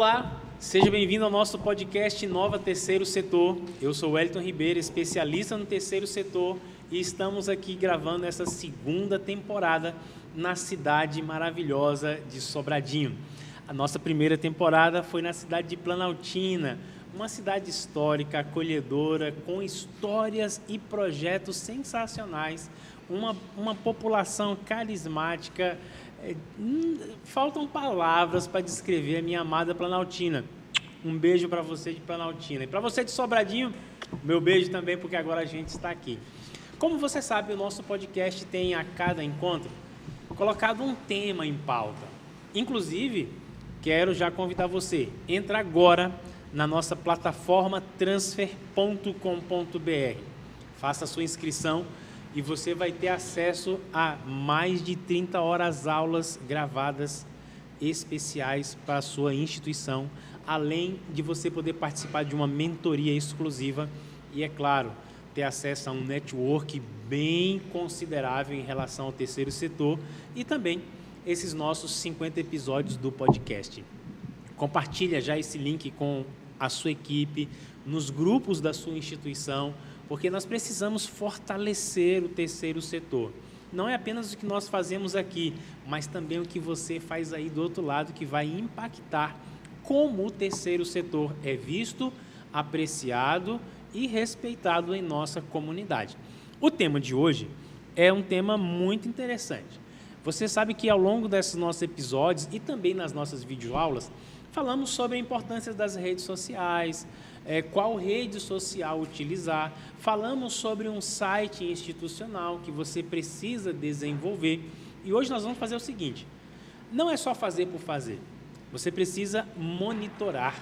Olá, seja bem-vindo ao nosso podcast Inova Terceiro Setor. Eu sou Wellington Ribeiro, especialista no terceiro setor, e estamos aqui gravando essa segunda temporada na cidade maravilhosa de Sobradinho. A nossa primeira temporada foi na cidade de Planaltina, uma cidade histórica, acolhedora, com histórias e projetos sensacionais, uma população carismática. Faltam palavras para descrever a minha amada Planaltina. Um beijo para você de Planaltina. E para você de Sobradinho, meu beijo também, porque agora a gente está aqui. Como você sabe, o nosso podcast tem a cada encontro colocado um tema em pauta. Inclusive, quero já convidar você, entra agora na nossa plataforma transfer.com.br. Faça a sua inscrição e você vai ter acesso a mais de 30 horas aulas gravadas especiais para a sua instituição, além de você poder participar de uma mentoria exclusiva e, é claro, ter acesso a um network bem considerável em relação ao terceiro setor e também esses nossos 50 episódios do podcast. Compartilha já esse link com a sua equipe, nos grupos da sua instituição, porque nós precisamos fortalecer o terceiro setor. Não é apenas o que nós fazemos aqui, mas também o que você faz aí do outro lado, que vai impactar como o terceiro setor é visto, apreciado e respeitado em nossa comunidade. O tema de hoje é um tema muito interessante. Você sabe que ao longo desses nossos episódios e também nas nossas videoaulas, falamos sobre a importância das redes sociais, qual rede social utilizar, falamos sobre um site institucional que você precisa desenvolver. E hoje nós vamos fazer o seguinte: não é só fazer por fazer, você precisa monitorar,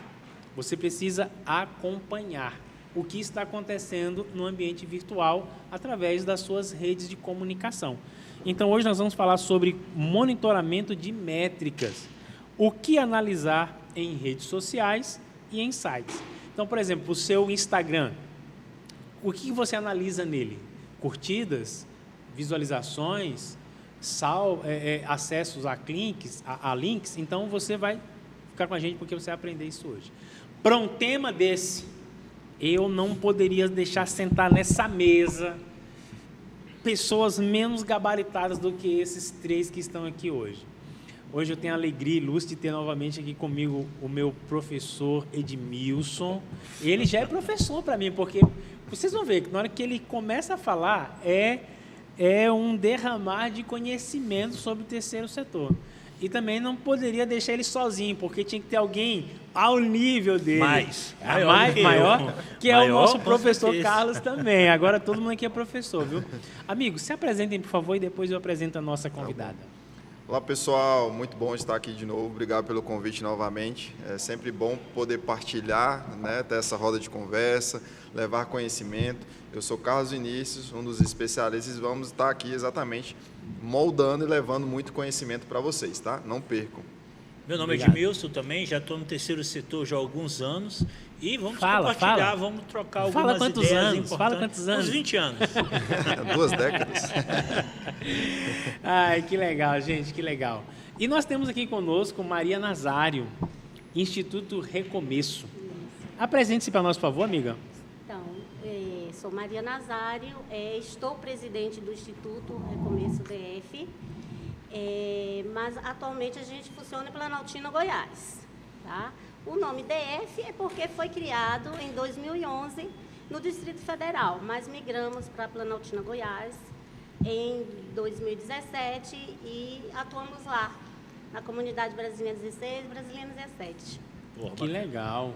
você precisa acompanhar o que está acontecendo no ambiente virtual através das suas redes de comunicação. Então hoje nós vamos falar sobre monitoramento de métricas, o que analisar em redes sociais e em sites. Então, por exemplo, o seu Instagram, o que você analisa nele? Curtidas, visualizações, acessos a links? Então, você vai ficar com a gente porque você vai aprender isso hoje. Para um tema desse, eu não poderia deixar sentar nessa mesa pessoas menos gabaritadas do que esses três que estão aqui hoje. Hoje eu tenho a alegria e luz de ter novamente aqui comigo o meu professor Edmilson. Ele já é professor para mim, porque vocês vão ver que na hora que ele começa a falar, é um derramar de conhecimento sobre o terceiro setor. E também não poderia deixar ele sozinho, porque tinha que ter alguém ao nível dele. Maior, que é o nosso professor Carlos também. Agora todo mundo aqui é professor, viu? Amigos, se apresentem, por favor, e depois eu apresento a nossa convidada. Olá pessoal, muito bom estar aqui de novo, obrigado pelo convite novamente. É sempre bom poder partilhar, ter essa roda de conversa, levar conhecimento. Eu sou Carlos Vinícius, um dos especialistas, e vamos estar aqui exatamente moldando e levando muito conhecimento para vocês, tá? Não percam. Meu nome é Edmilson também, já estou no terceiro setor já há alguns anos e vamos compartilhar, vamos trocar algumas ideias importantes. Fala quantos anos? Uns 20 anos. 2 décadas. Ai, que legal, gente, que legal. E nós temos aqui conosco Maria Nazário, Instituto Recomeço. Apresente-se para nós, por favor, amiga. Então, sou Maria Nazário, estou presidente do Instituto Recomeço DF, mas atualmente a gente funciona em Planaltina, Goiás. Tá? O nome DF é porque foi criado em 2011 no Distrito Federal, mas migramos para Planaltina, Goiás em 2017 e atuamos lá, na comunidade Brasília 16 e Brasília 17. Que legal.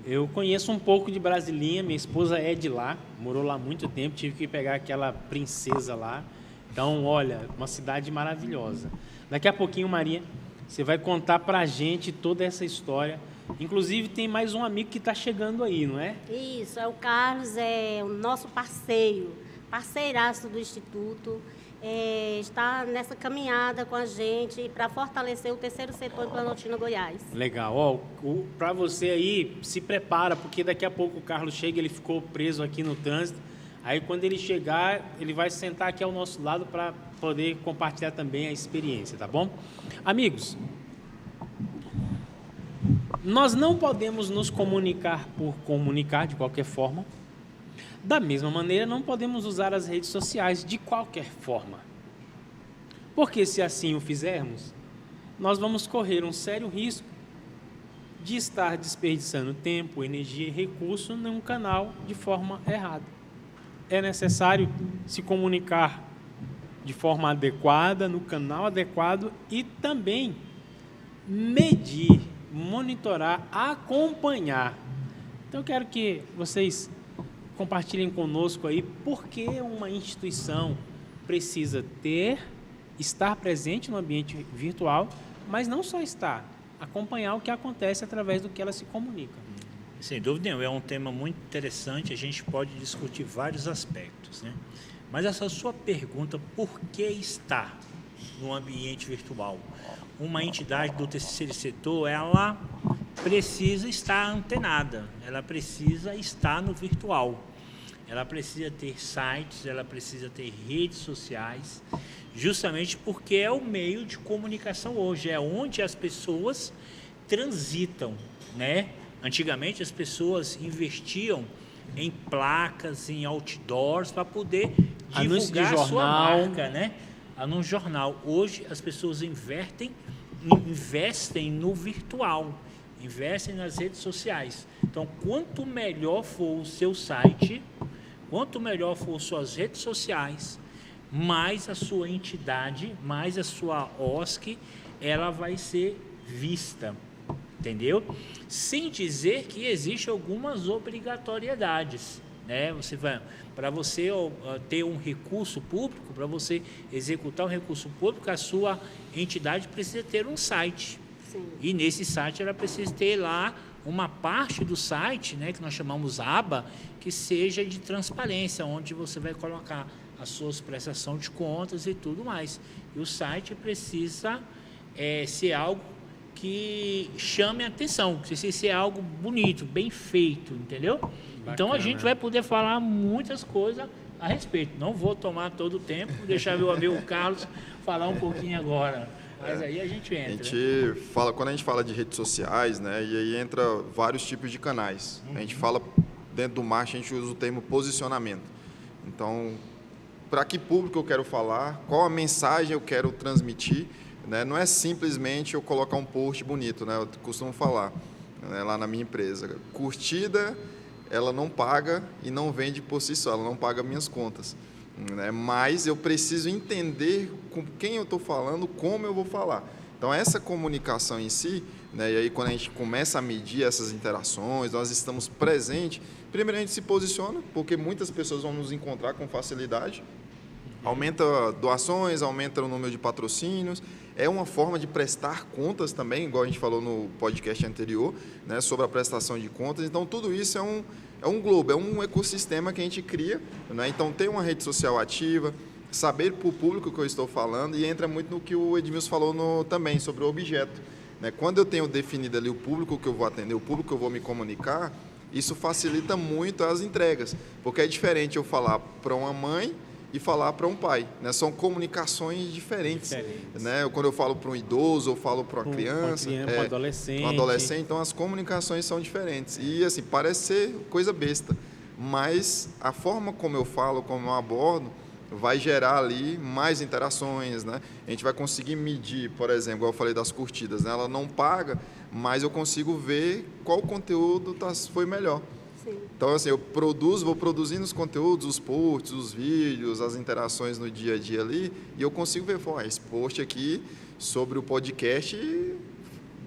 Eu conheço um pouco de Brasilinha, minha esposa é de lá, morou lá há muito tempo, tive que pegar aquela princesa lá. Então, olha, uma cidade maravilhosa. Daqui a pouquinho, Maria, você vai contar pra gente toda essa história. Inclusive, tem mais um amigo que está chegando aí, não é? Isso, é o Carlos, é o nosso parceiraço do Instituto. Está nessa caminhada com a gente para fortalecer o terceiro setor em Planaltina, Goiás. Legal. Para você aí, se prepara, porque daqui a pouco o Carlos chega, ele ficou preso aqui no trânsito. Aí, quando ele chegar, ele vai sentar aqui ao nosso lado para poder compartilhar também a experiência, tá bom? Amigos, Nós não podemos nos comunicar por comunicar de qualquer forma. Da mesma maneira, não podemos usar as redes sociais de qualquer forma. Porque se assim o fizermos, nós vamos correr um sério risco de estar desperdiçando tempo, energia e recurso num canal de forma errada. É necessário se comunicar de forma adequada, no canal adequado e também medir, monitorar, acompanhar. Então eu quero que vocês compartilhem conosco aí por que uma instituição precisa estar presente no ambiente virtual, mas não só estar, acompanhar o que acontece através do que ela se comunica. Sem dúvida nenhuma, é um tema muito interessante, a gente pode discutir vários aspectos, né? Mas essa sua pergunta, por que estar no ambiente virtual? Uma entidade do terceiro setor, ela precisa estar antenada, ela precisa estar no virtual, ela precisa ter sites, ela precisa ter redes sociais, justamente porque é o meio de comunicação hoje, é onde as pessoas transitam, né? Antigamente as pessoas investiam em placas, em outdoors para poder divulgar a sua marca, né? No jornal. Hoje as pessoas investem no virtual, investem nas redes sociais. Então, quanto melhor for o seu site, quanto melhor for suas redes sociais, mais a sua entidade, mais a sua OSC, ela vai ser vista, entendeu? Sem dizer que existem algumas obrigatoriedades, né? Para você ter um recurso público, para você executar um recurso público, a sua entidade precisa ter um site. Sim. E nesse site ela precisa ter lá uma parte do site, né, que nós chamamos aba, que seja de transparência, onde você vai colocar as suas prestações de contas e tudo mais. E o site precisa ser algo que chame a atenção, precisa ser algo bonito, bem feito, entendeu? Bacana. Então a gente vai poder falar muitas coisas a respeito. Não vou tomar todo o tempo, deixar meu amigo Carlos falar um pouquinho agora. Mas aí a gente entra. Quando a gente fala de redes sociais, né, e aí entra vários tipos de canais. A gente fala, dentro do marketing, a gente usa o termo posicionamento. Então, para que público eu quero falar, qual a mensagem eu quero transmitir, né? Não é simplesmente eu colocar um post bonito, né? Eu costumo falar, né, lá na minha empresa. Curtida, ela não paga e não vende por si só, ela não paga minhas contas, né? Mas eu preciso entender com quem eu estou falando, como eu vou falar. Então, essa comunicação em si, né, e aí quando a gente começa a medir essas interações, nós estamos presentes, primeiro a gente se posiciona, porque muitas pessoas vão nos encontrar com facilidade, aumenta doações, aumenta o número de patrocínios, é uma forma de prestar contas também, igual a gente falou no podcast anterior, né, sobre a prestação de contas. Então, tudo isso é um globo, é um ecossistema que a gente cria, né? Então, ter uma rede social ativa, saber para o público que eu estou falando, e entra muito no que o Edmilson falou também, sobre o objeto, né? Quando eu tenho definido ali o público que eu vou atender, o público que eu vou me comunicar, isso facilita muito as entregas, porque é diferente eu falar para uma mãe e falar para um pai, né? São comunicações diferentes. Né? Quando eu falo para um idoso, eu falo para uma criança, para um adolescente, então as comunicações são diferentes. E assim, parece ser coisa besta, mas a forma como eu falo, como eu abordo, vai gerar ali mais interações, né? A gente vai conseguir medir, por exemplo, igual eu falei das curtidas, né? Ela não paga, mas eu consigo ver qual conteúdo foi melhor. Sim. Então, assim, vou produzindo os conteúdos, os posts, os vídeos, as interações no dia a dia ali, e eu consigo ver, esse post aqui sobre o podcast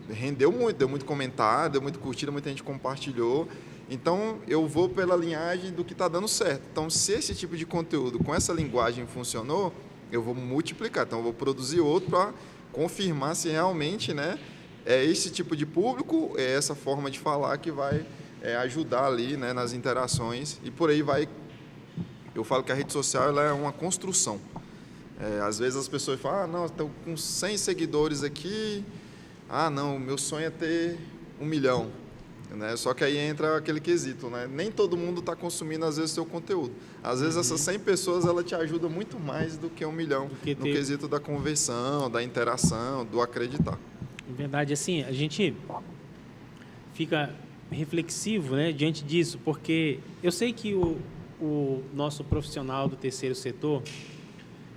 rendeu muito, deu muito comentário, deu muito curtida, muita gente compartilhou. Então, eu vou pela linhagem do que está dando certo. Então, se esse tipo de conteúdo com essa linguagem funcionou, eu vou multiplicar. Então, eu vou produzir outro para confirmar se realmente, né, é esse tipo de público, é essa forma de falar que vai ajudar ali, né, nas interações. E por aí vai. Eu falo que a rede social ela é uma construção. Às vezes as pessoas falam, não, estou com 100 seguidores aqui, não, meu sonho é ter 1 milhão. Né? Só que aí entra aquele quesito, né? Nem todo mundo está consumindo, às vezes, o seu conteúdo. Às vezes, essas 100 pessoas, ela te ajuda muito mais do que 1 milhão no quesito da conversão, da interação, do acreditar. Na verdade, assim, a gente fica reflexivo, né, diante disso, porque eu sei que o nosso profissional do terceiro setor,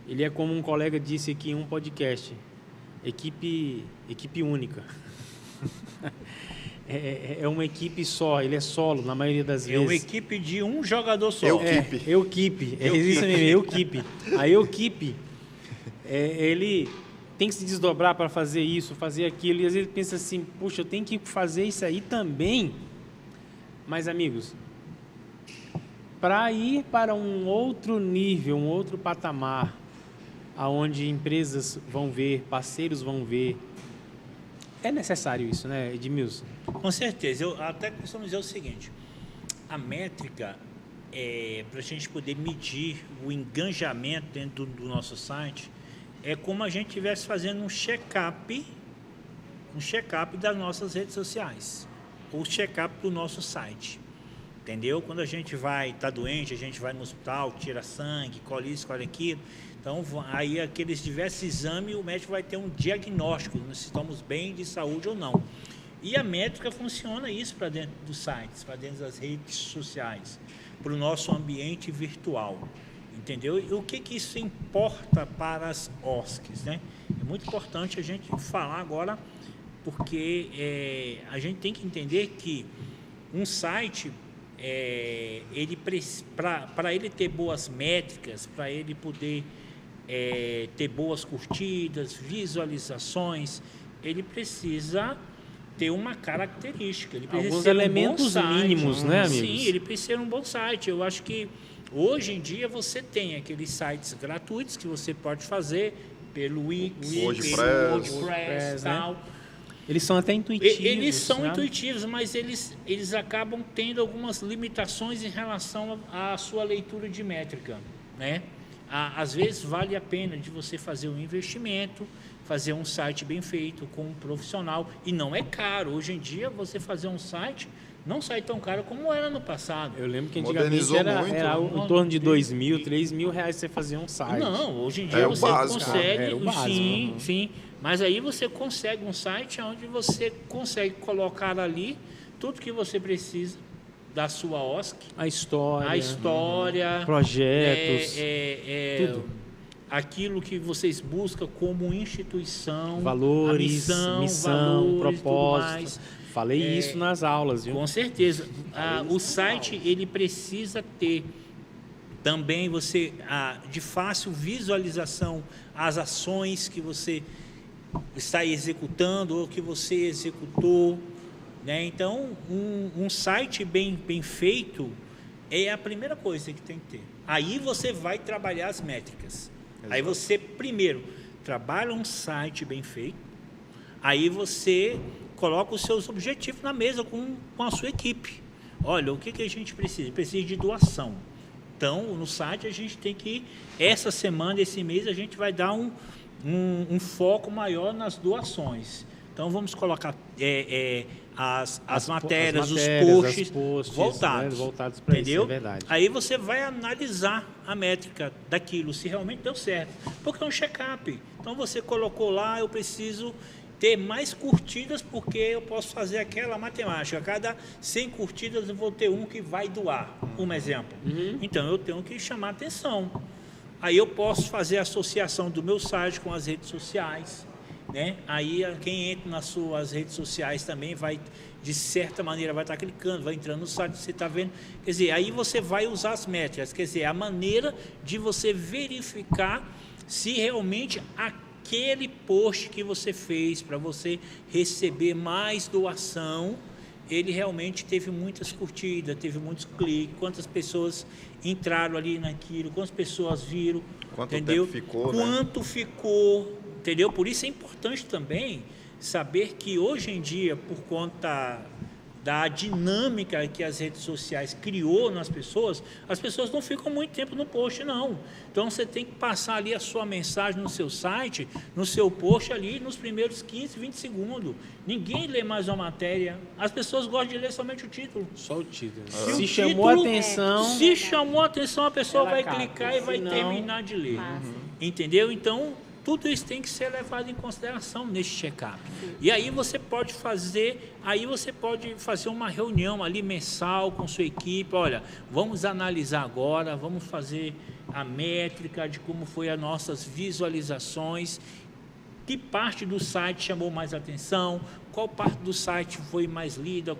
ele é como um colega disse aqui em um podcast, equipe única. É uma equipe só, ele é solo na maioria das vezes. É uma equipe de um jogador só. Equipe. Isso mesmo, equipe. A equipe, ele tem que se desdobrar para fazer isso, fazer aquilo, e às vezes ele pensa assim, puxa, eu tenho que fazer isso aí também. Mas, amigos, para ir para um outro nível, um outro patamar, aonde empresas vão ver, parceiros vão ver, é necessário isso, né, Edmilson? Com certeza. Eu até costumo dizer o seguinte, a métrica, para a gente poder medir o engajamento dentro do nosso site, é como a gente estivesse fazendo um check-up das nossas redes sociais, ou check-up do nosso site, entendeu? Quando a gente está doente, a gente vai no hospital, tira sangue, colhe isso, colhe aquilo, então aí aqueles diversos exames, o médico vai ter um diagnóstico, se estamos bem de saúde ou não. E a métrica funciona isso para dentro dos sites, para dentro das redes sociais, para o nosso ambiente virtual. Entendeu? E o que isso importa para as OSCs, né? É muito importante a gente falar agora, porque a gente tem que entender que um site, para ele ter boas métricas, para ele poder ter boas curtidas, visualizações, ele precisa ter uma característica. Ele precisa alguns ser elementos um bom site. mínimos, né, amigos? Sim, ele precisa ser um bom site. Eu acho que hoje em dia você tem aqueles sites gratuitos que você pode fazer pelo Wix, pelo WordPress e tal. Né? Eles são até intuitivos. Eles são, né, intuitivos, mas eles acabam tendo algumas limitações em relação à sua leitura de métrica, né? Às vezes vale a pena de você fazer um investimento, fazer um site bem feito com um profissional, e não é caro. Hoje em dia você fazer um site não sai tão caro como era no passado. Eu lembro que antigamente era em torno de R$2.000, R$3.000 você fazia um site. Não, hoje em dia você consegue, era o básico. sim, mas aí você consegue um site onde você consegue colocar ali tudo que você precisa da sua OSC. A história, projetos, tudo. Aquilo que vocês buscam como instituição, valores, a missão, propósitos. Falei isso nas aulas, viu? Com certeza. O site ele precisa ter também de fácil visualização as ações que você está executando ou que você executou, né? Então, um site bem feito é a primeira coisa que tem que ter. Aí você vai trabalhar as métricas. Exato. Aí você, primeiro, trabalha um site bem feito, aí você coloca os seus objetivos na mesa com a sua equipe. Olha, o que a gente precisa? Precisa de doação. Então, no site a gente tem que, essa semana, esse mês, a gente vai dar um foco maior nas doações. Então, vamos colocar as matérias, os posts voltados para isso, é verdade. Aí você vai analisar a métrica daquilo, se realmente deu certo. Porque é um check-up. Então, você colocou lá, eu preciso ter mais curtidas, porque eu posso fazer aquela matemática. A cada 100 curtidas eu vou ter um que vai doar, um exemplo. Então, eu tenho que chamar atenção. Aí eu posso fazer a associação do meu site com as redes sociais, né? Aí quem entra nas suas redes sociais também vai, de certa maneira, vai estar clicando, vai entrando no site, você está vendo. Quer dizer, aí você vai usar as métricas, quer dizer, a maneira de você verificar se realmente aquele post que você fez para você receber mais doação, ele realmente teve muitas curtidas, teve muitos cliques, quantas pessoas entraram ali naquilo, quantas pessoas viram, entendeu? Quanto ficou, entendeu? Por isso é importante também saber que hoje em dia, por conta da dinâmica que as redes sociais criou nas pessoas, as pessoas não ficam muito tempo no post, não. Então, você tem que passar ali a sua mensagem no seu site, no seu post ali, nos primeiros 15, 20 segundos. Ninguém lê mais uma matéria. As pessoas gostam de ler somente o título. Só o título. Se chamou a atenção... Se chamou a atenção, a pessoa vai clicar e vai terminar de ler. Entendeu? Então, Tudo isso tem que ser levado em consideração neste check-up. E aí você pode fazer uma reunião ali mensal com sua equipe. Olha, vamos analisar agora, vamos fazer a métrica de como foi as nossas visualizações, que parte do site chamou mais atenção, qual parte do site foi mais lida,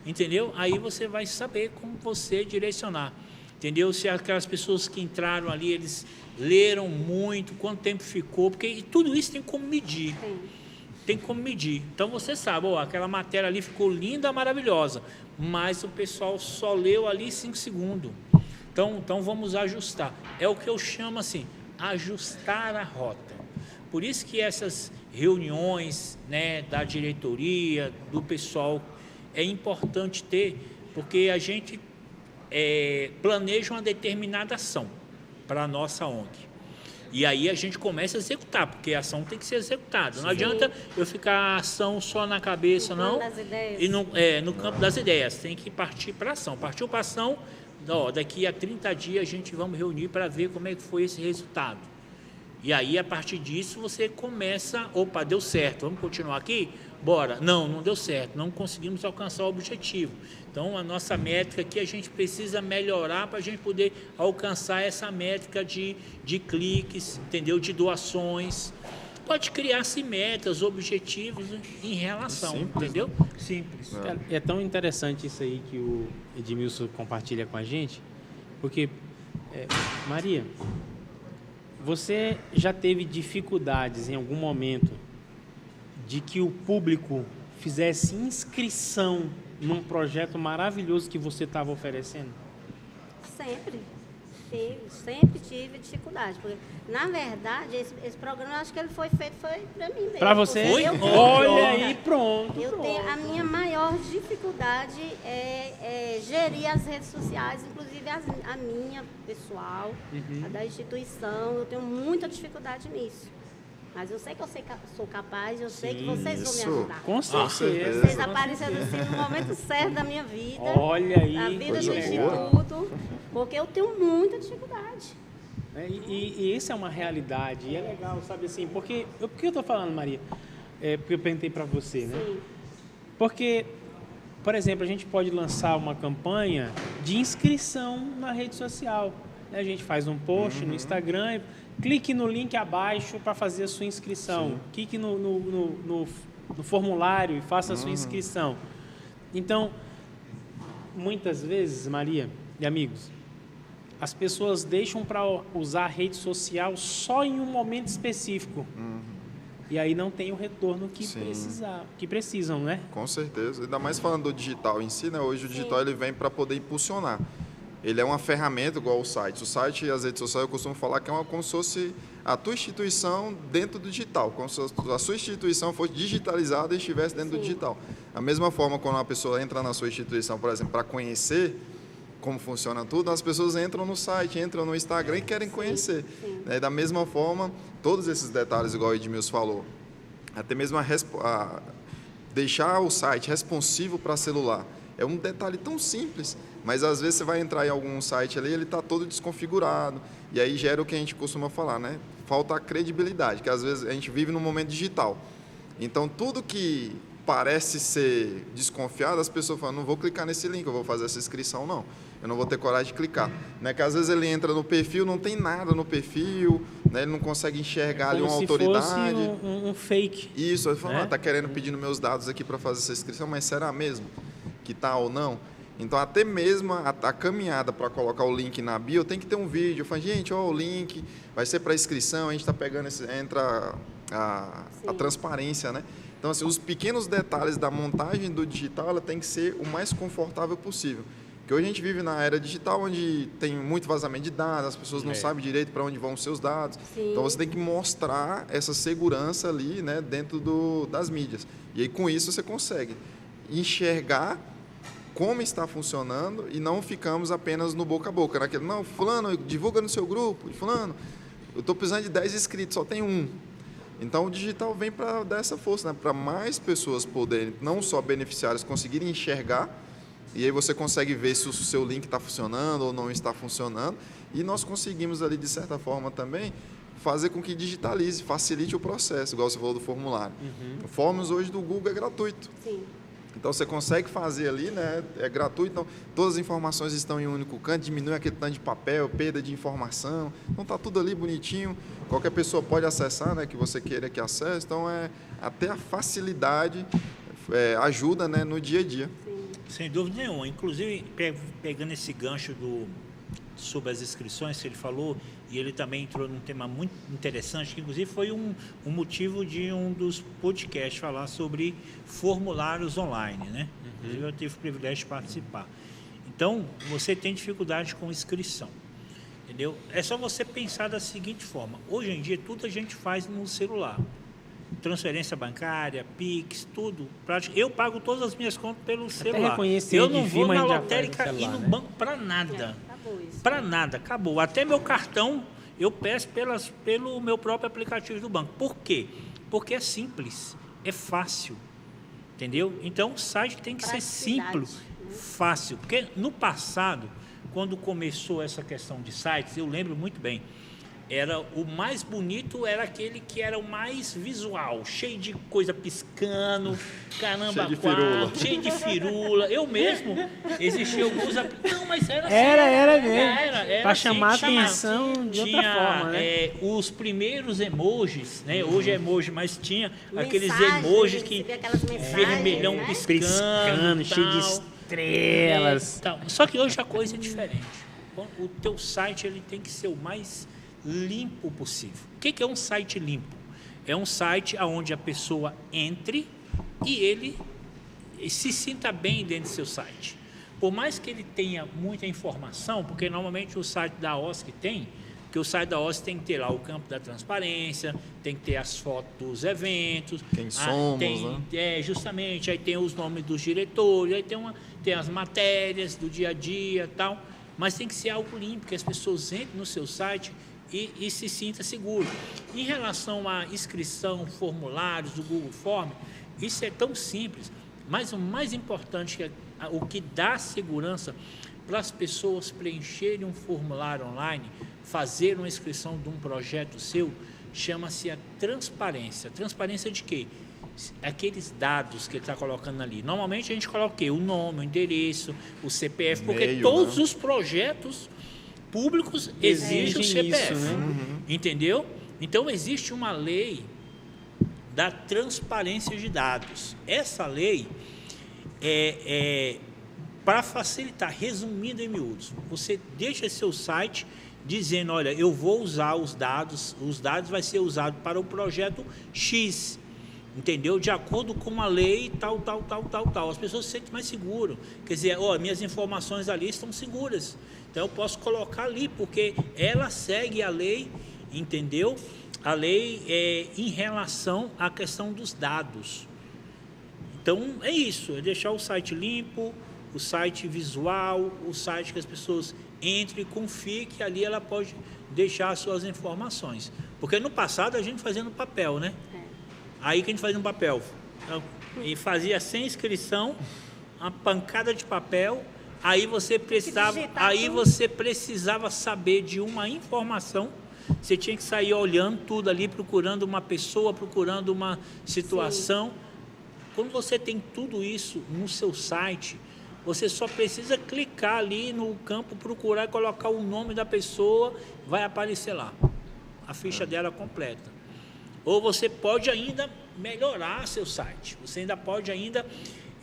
entendeu? Aí você vai saber como você direcionar. Entendeu? Se aquelas pessoas que entraram ali, eles leram muito, quanto tempo ficou, porque tudo isso tem como medir. Tem como medir. Então você sabe, aquela matéria ali ficou linda, maravilhosa, mas o pessoal só leu ali 5 segundos. Então vamos ajustar. É o que eu chamo assim, ajustar a rota. Por isso que essas reuniões, né, da diretoria, do pessoal, é importante ter, porque a gente planeja uma determinada ação para a nossa ONG. E aí a gente começa a executar, porque a ação tem que ser executada. Não adianta eu ficar a ação só na cabeça, não. Das ideias. E no campo das ideias. Tem que partir para a ação. Partiu para a ação, daqui a 30 dias a gente vamos reunir para ver como é que foi esse resultado. E aí, a partir disso, você começa, deu certo, vamos continuar aqui? Bora. Não deu certo, não conseguimos alcançar o objetivo. Então, a nossa métrica aqui, a gente precisa melhorar para a gente poder alcançar essa métrica de cliques, entendeu? De doações. Pode criar-se metas, objetivos em relação, simples, entendeu? Simples. É tão interessante isso aí que o Edmilson compartilha com a gente, porque, Maria, você já teve dificuldades em algum momento de que o público fizesse inscrição num projeto maravilhoso que você estava oferecendo? Sempre tive dificuldade. Porque, na verdade, esse programa, eu acho que ele foi feito para mim mesmo. Para você? Olha aí, pronto. A minha maior dificuldade é gerir as redes sociais, inclusive a minha pessoal, a da instituição. Eu tenho muita dificuldade nisso. Mas eu sei que sou capaz, eu sei que vocês vão me ajudar. Com certeza. Vocês apareceram assim no momento certo da minha vida. Olha aí. Da vida do Instituto. Porque eu tenho muita dificuldade. E isso é uma realidade. E é legal, sabe assim, por que eu estou falando, Maria? Porque eu perguntei para você, né? Sim. Porque, por exemplo, a gente pode lançar uma campanha de inscrição na rede social. A gente faz um post no Instagram, clique no link abaixo para fazer a sua inscrição. Sim. Clique no formulário e faça a sua inscrição. Então, muitas vezes, Maria e amigos, as pessoas deixam para usar a rede social só em um momento específico. E aí não tem o retorno que precisam, né? Com certeza. Ainda mais falando do digital em si, né? Hoje o digital ele vem para poder impulsionar. Ele é uma ferramenta igual o site. O site e as redes sociais eu costumo falar que é como se fosse a tua instituição dentro do digital, como se a sua instituição fosse digitalizada e estivesse dentro do digital. Da mesma forma, quando uma pessoa entra na sua instituição, por exemplo, para conhecer como funciona tudo, as pessoas entram no site, entram no Instagram e querem conhecer. Da mesma forma, todos esses detalhes, igual o Edmilson falou, até mesmo deixar o site responsivo para celular, é um detalhe tão simples, mas às vezes você vai entrar em algum site ali, ele está todo desconfigurado, e aí gera o que a gente costuma falar, né? Falta a credibilidade, que às vezes a gente vive num momento digital. Então, tudo que parece ser desconfiado, as pessoas falam, não vou clicar nesse link, eu vou fazer essa inscrição, não. Eu não vou ter coragem de clicar. Né? Que às vezes ele entra no perfil, não tem nada no perfil, né? Ele não consegue enxergar ali uma autoridade. Como se fosse um fake. Isso, ele fala, está querendo pedindo meus dados aqui para fazer essa inscrição, mas será mesmo que está ou não? Então, até mesmo a caminhada para colocar o link na bio, tem que ter um vídeo. Eu falo, gente, o link vai ser para inscrição, a gente está pegando, entra a transparência, né? Então, assim, os pequenos detalhes da montagem do digital, ela tem que ser o mais confortável possível. Porque hoje a gente vive na era digital, onde tem muito vazamento de dados, as pessoas não sabem direito para onde vão os seus dados. Sim. Então, você tem que mostrar essa segurança ali, né, dentro das mídias. E aí, com isso, você consegue enxergar como está funcionando e não ficamos apenas no boca a boca. Naquele, não, fulano, divulga no seu grupo, fulano, eu estou precisando de 10 inscritos, só tem um. Então, o digital vem para dar essa força, né? Para mais pessoas poderem, não só beneficiários, conseguirem enxergar, e aí você consegue ver se o seu link está funcionando ou não está funcionando, e nós conseguimos ali, de certa forma, também fazer com que digitalize, facilite o processo, igual você falou do formulário. O Forms hoje do Google é gratuito. Sim. Então, você consegue fazer ali, né? É gratuito, então todas as informações estão em um único canto, diminui aquele tanto de papel, perda de informação. Então, está tudo ali bonitinho, qualquer pessoa pode acessar, né? Que você queira que acesse. Então, até a facilidade ajuda, né? No dia a dia. Sim. Sem dúvida nenhuma. Inclusive, pegando esse gancho sobre as inscrições que ele falou, e ele também entrou num tema muito interessante, que inclusive foi um motivo de um dos podcasts falar sobre formulários online, né? Inclusive eu tive o privilégio de participar. Então, você tem dificuldade com inscrição, entendeu? É só você pensar da seguinte forma: hoje em dia tudo a gente faz no celular. Transferência bancária, Pix, tudo. Eu pago todas as minhas contas pelo celular. Eu não vou na lotérica e no banco para nada. Para nada, acabou. Até meu cartão eu peço pelo meu próprio aplicativo do banco. Por quê? Porque é simples, é fácil, entendeu? Então o site tem que ser simples, fácil. Porque no passado, quando começou essa questão de sites, eu lembro muito bem, o mais bonito era aquele que era o mais visual, cheio de coisa piscando, caramba, cheio de firula. Eu mesmo, existia alguns... Não, mas era assim. Era mesmo. Para assim, chamar a atenção de outra forma, né? Os primeiros emojis, né? Hoje é emoji, mas tinha aqueles Mensagens, emojis que vermelhão, né? piscando, cheio de estrelas. Só que hoje a coisa é diferente. O teu site ele tem que ser o mais limpo possível. O que é um site limpo? É um site onde a pessoa entre e ele se sinta bem dentro do seu site. Por mais que ele tenha muita informação, porque normalmente o site da OSC tem, que o site da OSC tem que ter lá o campo da transparência, tem que ter as fotos dos eventos. Quem somos, né? Justamente, aí tem os nomes dos diretores, aí tem as matérias do dia a dia e tal, mas tem que ser algo limpo, que as pessoas entrem no seu site e se sinta seguro. Em relação à inscrição, formulários do Google Forms, isso é tão simples, mas o mais importante, o que dá segurança para as pessoas preencherem um formulário online, fazer uma inscrição de um projeto seu, chama-se a transparência. Transparência de quê? Aqueles dados que ele está colocando ali. Normalmente a gente coloca o quê? O nome, o endereço, o CPF, porque todos os projetos públicos exigem o CPF, isso, né? Entendeu? Então existe uma lei da transparência de dados. Essa lei para facilitar, resumindo em miúdos, você deixa seu site dizendo, olha, eu vou usar os dados vai ser usado para o projeto X, entendeu? De acordo com a lei tal. As pessoas se sentem mais seguras. Quer dizer, minhas informações ali estão seguras. Então, eu posso colocar ali, porque ela segue a lei, entendeu? A lei em relação à questão dos dados. Então, é isso. É deixar o site limpo, o site visual, o site que as pessoas entrem e confiem que ali ela pode deixar as suas informações. Porque no passado a gente fazia no papel, né? Aí que a gente fazia no papel. E fazia sem inscrição, uma pancada de papel. Aí você precisava saber de uma informação. Você tinha que sair olhando tudo ali, procurando uma pessoa, procurando uma situação. Sim. Quando você tem tudo isso no seu site, você só precisa clicar ali no campo, procurar e colocar o nome da pessoa, vai aparecer lá a ficha dela completa. Ou você pode ainda melhorar seu site. Você ainda pode ainda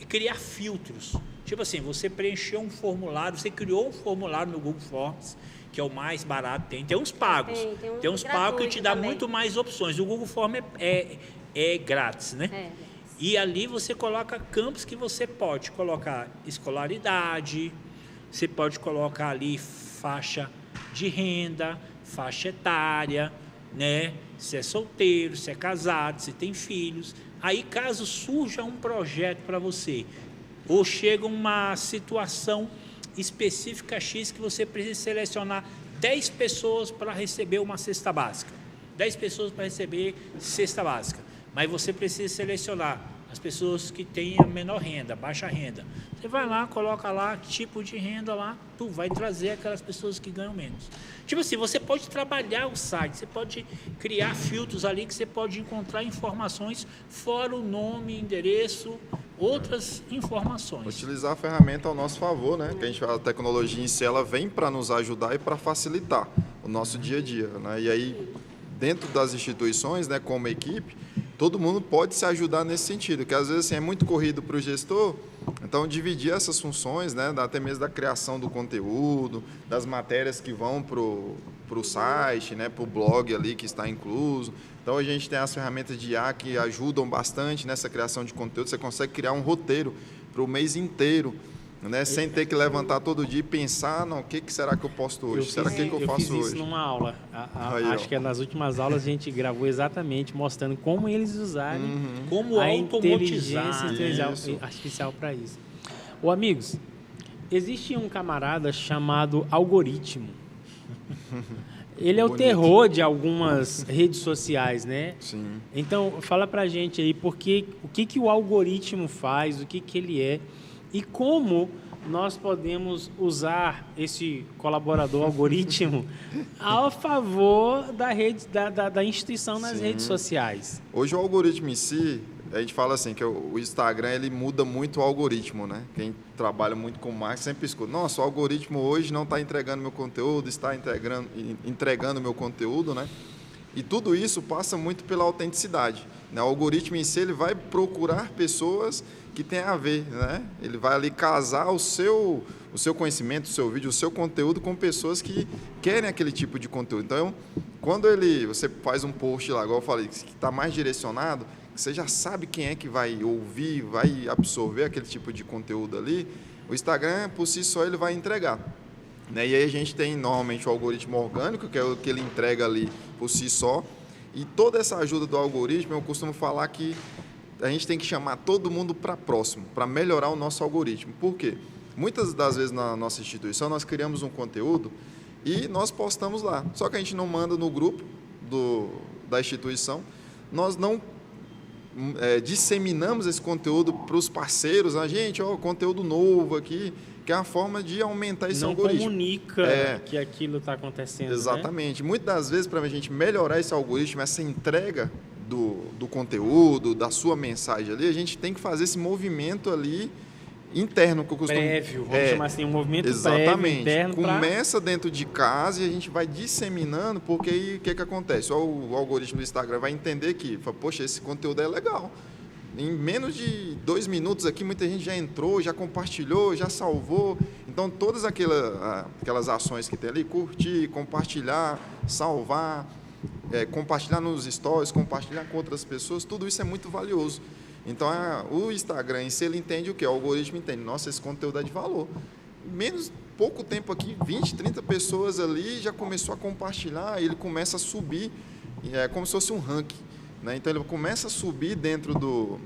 criar filtros. Tipo assim, você preencheu um formulário, você criou um formulário no Google Forms, que é o mais barato, tem uns pagos. Tem uns pagos que te dá muito mais opções. O Google Forms é grátis, né? E ali você coloca campos que você pode colocar escolaridade, você pode colocar ali faixa de renda, faixa etária, né? Se é solteiro, se é casado, se tem filhos. Aí, caso surja um projeto para você, ou chega uma situação específica X que você precisa selecionar 10 pessoas para receber uma cesta básica. 10 pessoas para receber cesta básica. Mas você precisa selecionar as pessoas que têm a menor renda, baixa renda. Você vai lá, coloca lá tipo de renda lá, tu vai trazer aquelas pessoas que ganham menos. Tipo assim, você pode trabalhar o site, você pode criar filtros ali que você pode encontrar informações fora o nome, endereço, outras informações. Utilizar a ferramenta ao nosso favor, né? Que a tecnologia em si, ela vem para nos ajudar e para facilitar o nosso dia a dia, né? E aí, dentro das instituições, né, como equipe, todo mundo pode se ajudar nesse sentido, que às vezes assim, é muito corrido para o gestor, então dividir essas funções, né, até mesmo da criação do conteúdo, das matérias que vão para o site, né, para o blog ali que está incluso. Então a gente tem as ferramentas de IA que ajudam bastante nessa criação de conteúdo, você consegue criar um roteiro para o mês inteiro, né, sem ter que levantar todo dia e pensar, não, o que será que eu posto hoje? Será que eu faço fiz isso hoje? numa aula. Aí, acho que nas últimas aulas a gente gravou exatamente mostrando como eles usarem Como a automatizar inteligência artificial para isso. Ô, amigos, existe um camarada chamado Algoritmo. Ele é o Bonito. terror de algumas redes sociais, né? Sim. Então, fala pra gente aí o que o algoritmo faz, o que ele é e como nós podemos usar esse colaborador algoritmo a favor da instituição nas redes sociais. Hoje o algoritmo em si, a gente fala assim, que o Instagram ele muda muito o algoritmo, né? Quem trabalha muito com marketing sempre escuta, nossa, o algoritmo hoje não está entregando meu conteúdo, está entregando meu conteúdo, né? E tudo isso passa muito pela autenticidade, né? O algoritmo em si ele vai procurar pessoas que tem a ver, né? Ele vai ali casar o seu conhecimento, o seu vídeo, o seu conteúdo com pessoas que querem aquele tipo de conteúdo. Então, quando você faz um post lá, igual eu falei, que está mais direcionado, você já sabe quem é que vai ouvir, vai absorver aquele tipo de conteúdo ali, o Instagram, por si só, ele vai entregar. Né? E aí a gente tem, normalmente, o algoritmo orgânico, que é o que ele entrega ali por si só, e toda essa ajuda do algoritmo, eu costumo falar que a gente tem que chamar todo mundo para próximo, para melhorar o nosso algoritmo. Por quê? Muitas das vezes na nossa instituição nós criamos um conteúdo e nós postamos lá. Só que a gente não manda no grupo da instituição, nós não disseminamos esse conteúdo para os parceiros. A gente, conteúdo novo aqui, que é a forma de aumentar esse algoritmo. Não comunica que aquilo está acontecendo. Exatamente. Né? Muitas das vezes, para a gente melhorar esse algoritmo, essa entrega do conteúdo, da sua mensagem ali, a gente tem que fazer esse movimento ali interno, que eu costumo... Prévio, vamos chamar assim, um movimento exatamente. Prévio, interno. Começa dentro de casa e a gente vai disseminando, porque aí o que acontece? O algoritmo do Instagram vai entender que, poxa, esse conteúdo é legal. Em menos de 2 minutos aqui, muita gente já entrou, já compartilhou, já salvou. Então, todas aquelas ações que tem ali, curtir, compartilhar, salvar, compartilhar nos stories, compartilhar com outras pessoas, tudo isso é muito valioso. Então, o Instagram em si, ele entende o quê? O algoritmo entende, nossa, esse conteúdo é de valor. Pouco tempo aqui, 20, 30 pessoas ali, já começou a compartilhar, ele começa a subir, é como se fosse um ranking. Né? Então, ele começa a subir dentro do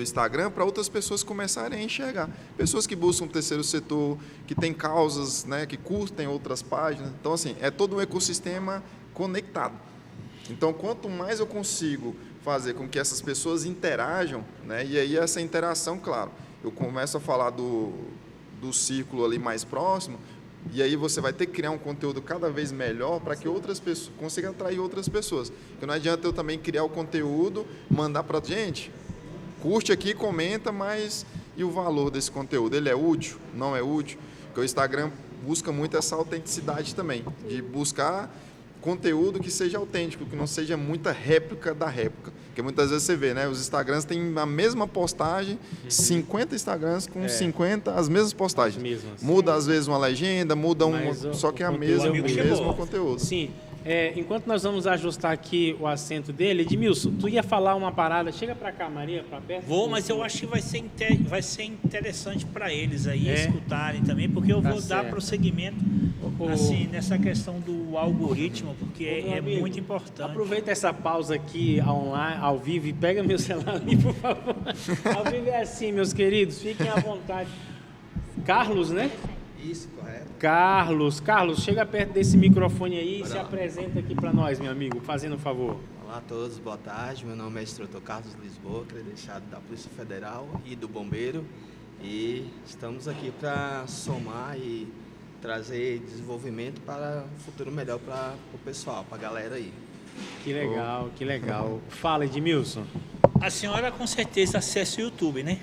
Instagram para outras pessoas começarem a enxergar. Pessoas que buscam o terceiro setor, que têm causas, né, que curtem outras páginas. Então, assim, é todo um ecossistema conectado. Então, quanto mais eu consigo fazer com que essas pessoas interajam, né, e aí essa interação, claro, eu começo a falar do círculo ali mais próximo, e aí você vai ter que criar um conteúdo cada vez melhor para que outras pessoas consigam atrair outras pessoas. Porque não adianta eu também criar o conteúdo, mandar para gente, curte aqui, comenta, mas e o valor desse conteúdo? Ele é útil? Não é útil? Porque o Instagram busca muito essa autenticidade também, de buscar conteúdo que seja autêntico, que não seja muita réplica da réplica. Porque muitas vezes você vê, né? Os Instagrams têm a mesma postagem, 50 Instagrams com 50 as mesmas postagens. Muda às vezes uma legenda, muda só que é o mesmo conteúdo. Sim. Enquanto nós vamos ajustar aqui o assento dele, Edmilson, tu ia falar uma parada, chega para cá, Maria, para perto. Vou, mas eu acho que vai ser interessante para eles aí escutarem também, porque eu vou dar prosseguimento assim, nessa questão do algoritmo, porque é muito importante. Aproveita essa pausa aqui online, ao vivo e pega meu celular ali, por favor. Ao vivo é assim, meus queridos, fiquem à vontade. Carlos, né? Isso, correto. Carlos, chega perto desse microfone aí e se apresenta aqui para nós, meu amigo, fazendo um favor. Olá a todos, boa tarde. Meu nome é instrutor Carlos Lisboa, credenciado da Polícia Federal e do Bombeiro. E estamos aqui para somar e trazer desenvolvimento para um futuro melhor para o pessoal, para a galera aí. Que legal, que legal. Fala, Edmilson. A senhora com certeza acessa o YouTube, né?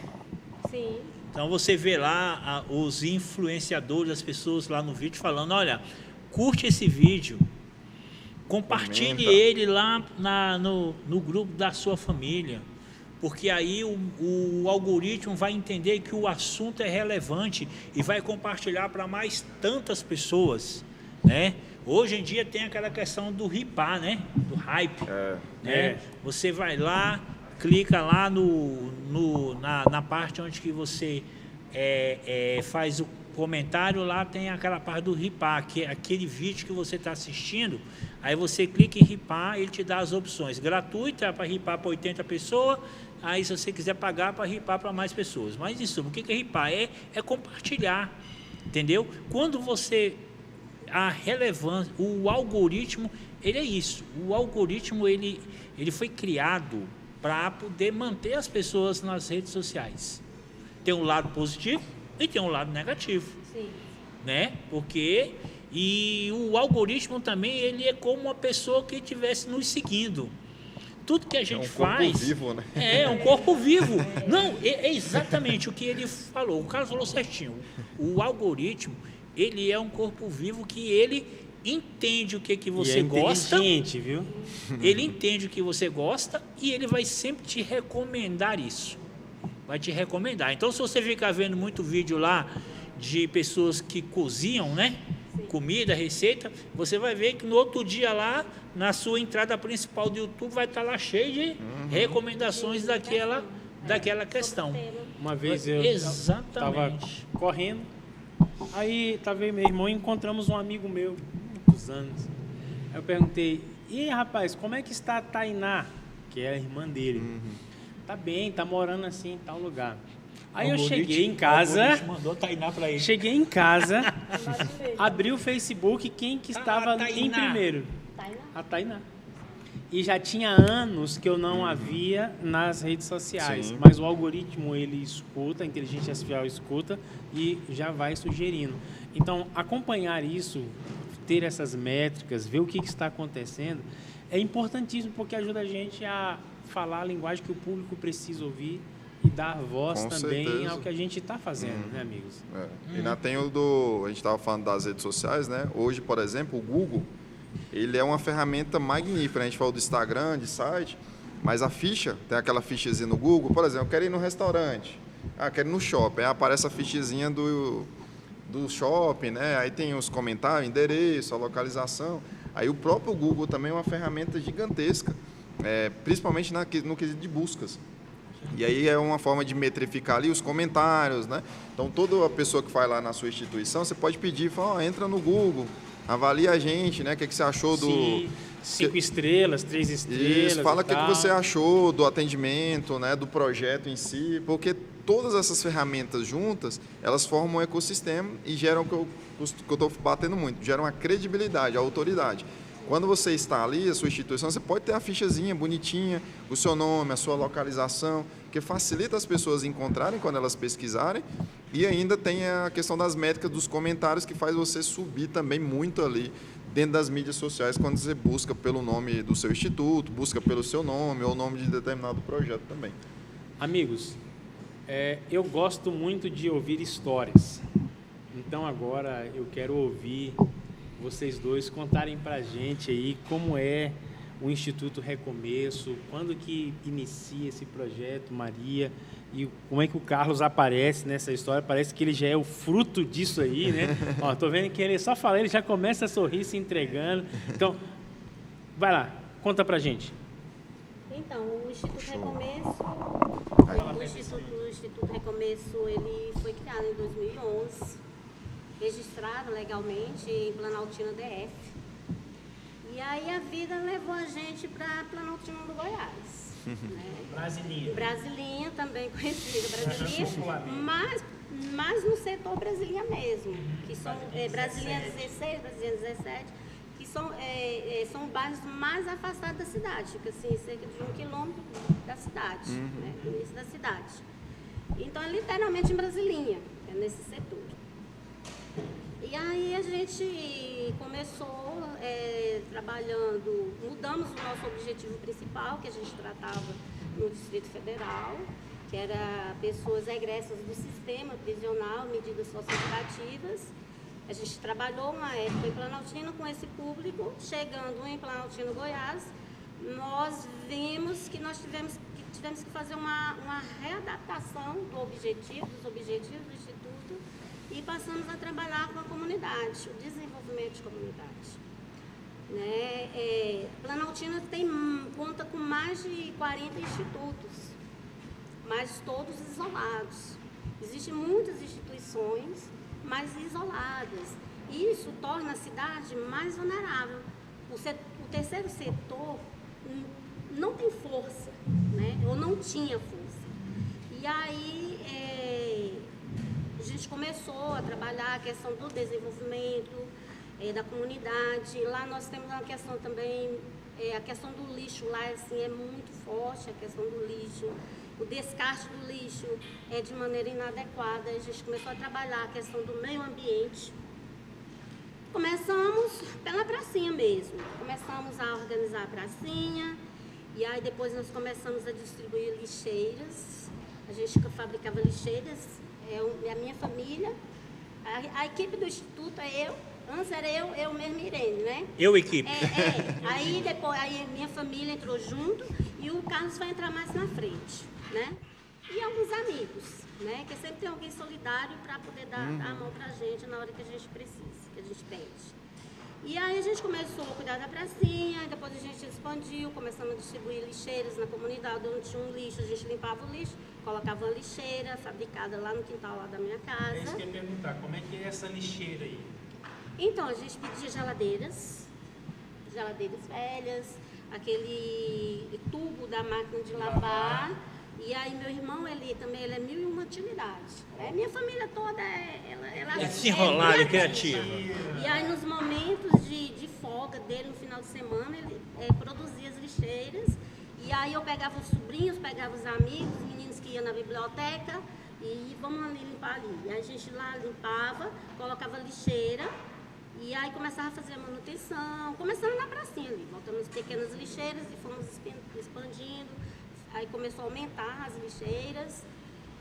Sim. Então você vê lá os influenciadores, as pessoas lá no vídeo falando, olha, curte esse vídeo, compartilhe ele lá no grupo da sua família, porque aí o algoritmo vai entender que o assunto é relevante e vai compartilhar para mais tantas pessoas, né? Hoje em dia tem aquela questão do hypar, né? Do hype, né? Você vai lá, clica lá na parte onde que você faz o comentário, lá tem aquela parte do hypar, que é aquele vídeo que você está assistindo, aí você clica em hypar, ele te dá as opções, gratuita para hypar para 80 pessoas, aí se você quiser pagar para hypar para mais pessoas. Mas isso, o que é hypar? É compartilhar, entendeu? Quando você... A relevância, o algoritmo, ele é isso. O algoritmo, ele foi criado para poder manter as pessoas nas redes sociais. Tem um lado positivo e tem um lado negativo. Sim. Né? Porque... E o algoritmo também, ele é como uma pessoa que estivesse nos seguindo. Tudo que a gente faz... É um corpo vivo, né? É um corpo vivo. Não, é exatamente o que ele falou. O Carlos falou certinho. O algoritmo, ele é um corpo vivo que ele entende o que você gosta. Inteligente, viu? Ele entende o que você gosta e ele vai sempre te recomendar isso. Vai te recomendar. Então, se você ficar vendo muito vídeo lá de pessoas que cozinham, né? Comida, receita, você vai ver que no outro dia lá, na sua entrada principal do YouTube, vai estar lá cheio de recomendações daquela questão. Uma vez eu estava correndo, aí estava eu e meu irmão e encontramos um amigo meu, muitos anos. Aí eu perguntei, e aí, rapaz, como é que está a Tainá? Que é a irmã dele. Tá bem, tá morando assim em tal lugar. Aí eu cheguei em casa, mandou Tainá para ele. Cheguei em casa, abri o Facebook, quem que estava em primeiro? Tainá. A Tainá. E já tinha anos que eu não a via nas redes sociais, mas o algoritmo ele escuta, a inteligência artificial escuta e já vai sugerindo. Então, acompanhar isso, ter essas métricas, ver o que está acontecendo, é importantíssimo porque ajuda a gente a falar a linguagem que o público precisa ouvir e dar voz Com também certeza. ao que a gente está fazendo, né, amigos? E ainda tem a gente estava falando das redes sociais, né? Hoje, por exemplo, o Google, ele é uma ferramenta magnífica, né? A gente falou do Instagram, de site, mas a ficha, tem aquela fichazinha no Google, por exemplo, eu quero ir no restaurante, quero ir no shopping, aí aparece a fichazinha do shopping, né? Aí tem os comentários, endereço, a localização. Aí o próprio Google também é uma ferramenta gigantesca, principalmente no quesito de buscas. E aí é uma forma de metrificar ali os comentários, né? Então, toda a pessoa que vai lá na sua instituição, você pode pedir, fala, entra no Google, avalia a gente, né? O que você achou do... 5 estrelas, 3 estrelas. Isso, fala o que você achou do atendimento, né? Do projeto em si, porque todas essas ferramentas juntas, elas formam um ecossistema e geram o que eu estou batendo muito, geram a credibilidade, a autoridade. Quando você está ali, a sua instituição, você pode ter a fichazinha bonitinha, o seu nome, a sua localização, que facilita as pessoas encontrarem quando elas pesquisarem. E ainda tem a questão das métricas dos comentários, que faz você subir também muito ali dentro das mídias sociais, quando você busca pelo nome do seu instituto, busca pelo seu nome ou o nome de determinado projeto também. Amigos, eu gosto muito de ouvir histórias. Então agora eu quero ouvir vocês dois contarem para a gente aí como é o Instituto Recomeço, quando que inicia esse projeto, Maria, e como é que o Carlos aparece nessa história. Parece que ele já é o fruto disso aí, né? Ó, tô vendo que ele só fala, ele já começa a sorrir, se entregando. Então, vai lá, conta pra gente. Então, o Instituto Recomeço, o Instituto Recomeço, ele foi criado em 2011, registrado legalmente em Planaltina DF. E aí a vida levou a gente para Planaltina do Goiás. Né? Brasilinha, também conhecida, Brasilinha, mas no setor Brasilinha mesmo, que são Brasilinha 16, Brasilinha 17, que são bairros mais afastados da cidade, fica assim, cerca de 1 quilômetro da cidade, né, no início da cidade. Então, é literalmente em Brasilinha, é nesse setor. E aí a gente começou trabalhando, mudamos o nosso objetivo principal, que a gente tratava no Distrito Federal, que era pessoas egressas do sistema prisional, medidas socioeducativas. A gente trabalhou uma época em Planaltina com esse público. Chegando em Planaltina, Goiás, nós vimos que nós tivemos que fazer uma readaptação dos objetivos do Instituto e passamos a trabalhar com a comunidade, o desenvolvimento de comunidade. Né? Planaltina conta com mais de 40 institutos, mas todos isolados. Existem muitas instituições, mas isoladas. E isso torna a cidade mais vulnerável. O terceiro setor não tem força, né? Ou não tinha força. E aí a gente começou a trabalhar a questão do desenvolvimento da comunidade. Lá nós temos uma questão também, a questão do lixo lá assim, é muito forte, a questão do lixo. O descarte do lixo é de maneira inadequada. A gente começou a trabalhar a questão do meio ambiente. Começamos pela pracinha mesmo. Começamos a organizar a pracinha. E aí depois nós começamos a distribuir lixeiras. A gente fabricava lixeiras. A minha família. A equipe do Instituto é eu. Antes era eu mesmo e Irene, né? Equipe. Aí depois minha família entrou junto e o Carlos vai entrar mais na frente, né? E alguns amigos, né? Que sempre tem alguém solidário para poder dar a mão pra gente na hora que a gente precisa, que a gente pede. E aí a gente começou a cuidar da pracinha, e depois a gente expandiu, começamos a distribuir lixeiras na comunidade, onde tinha um lixo, a gente limpava o lixo, colocava uma lixeira fabricada lá no quintal lá da minha casa. É isso que eu ia perguntar, como é que é essa lixeira aí? Então, a gente pedia geladeiras velhas, aquele tubo da máquina de lavar. E aí meu irmão, ele é 1001 utilidades. Minha família toda, ela desenrolada, criativa. E aí nos momentos de folga dele, no final de semana, ele produzia as lixeiras. E aí eu pegava os sobrinhos, pegava os amigos, os meninos que iam na biblioteca e vamos ali limpar ali. E aí a gente lá limpava, colocava lixeira. E aí começava a fazer a manutenção, começando na pracinha ali, botamos pequenas lixeiras e fomos expandindo. Aí começou a aumentar as lixeiras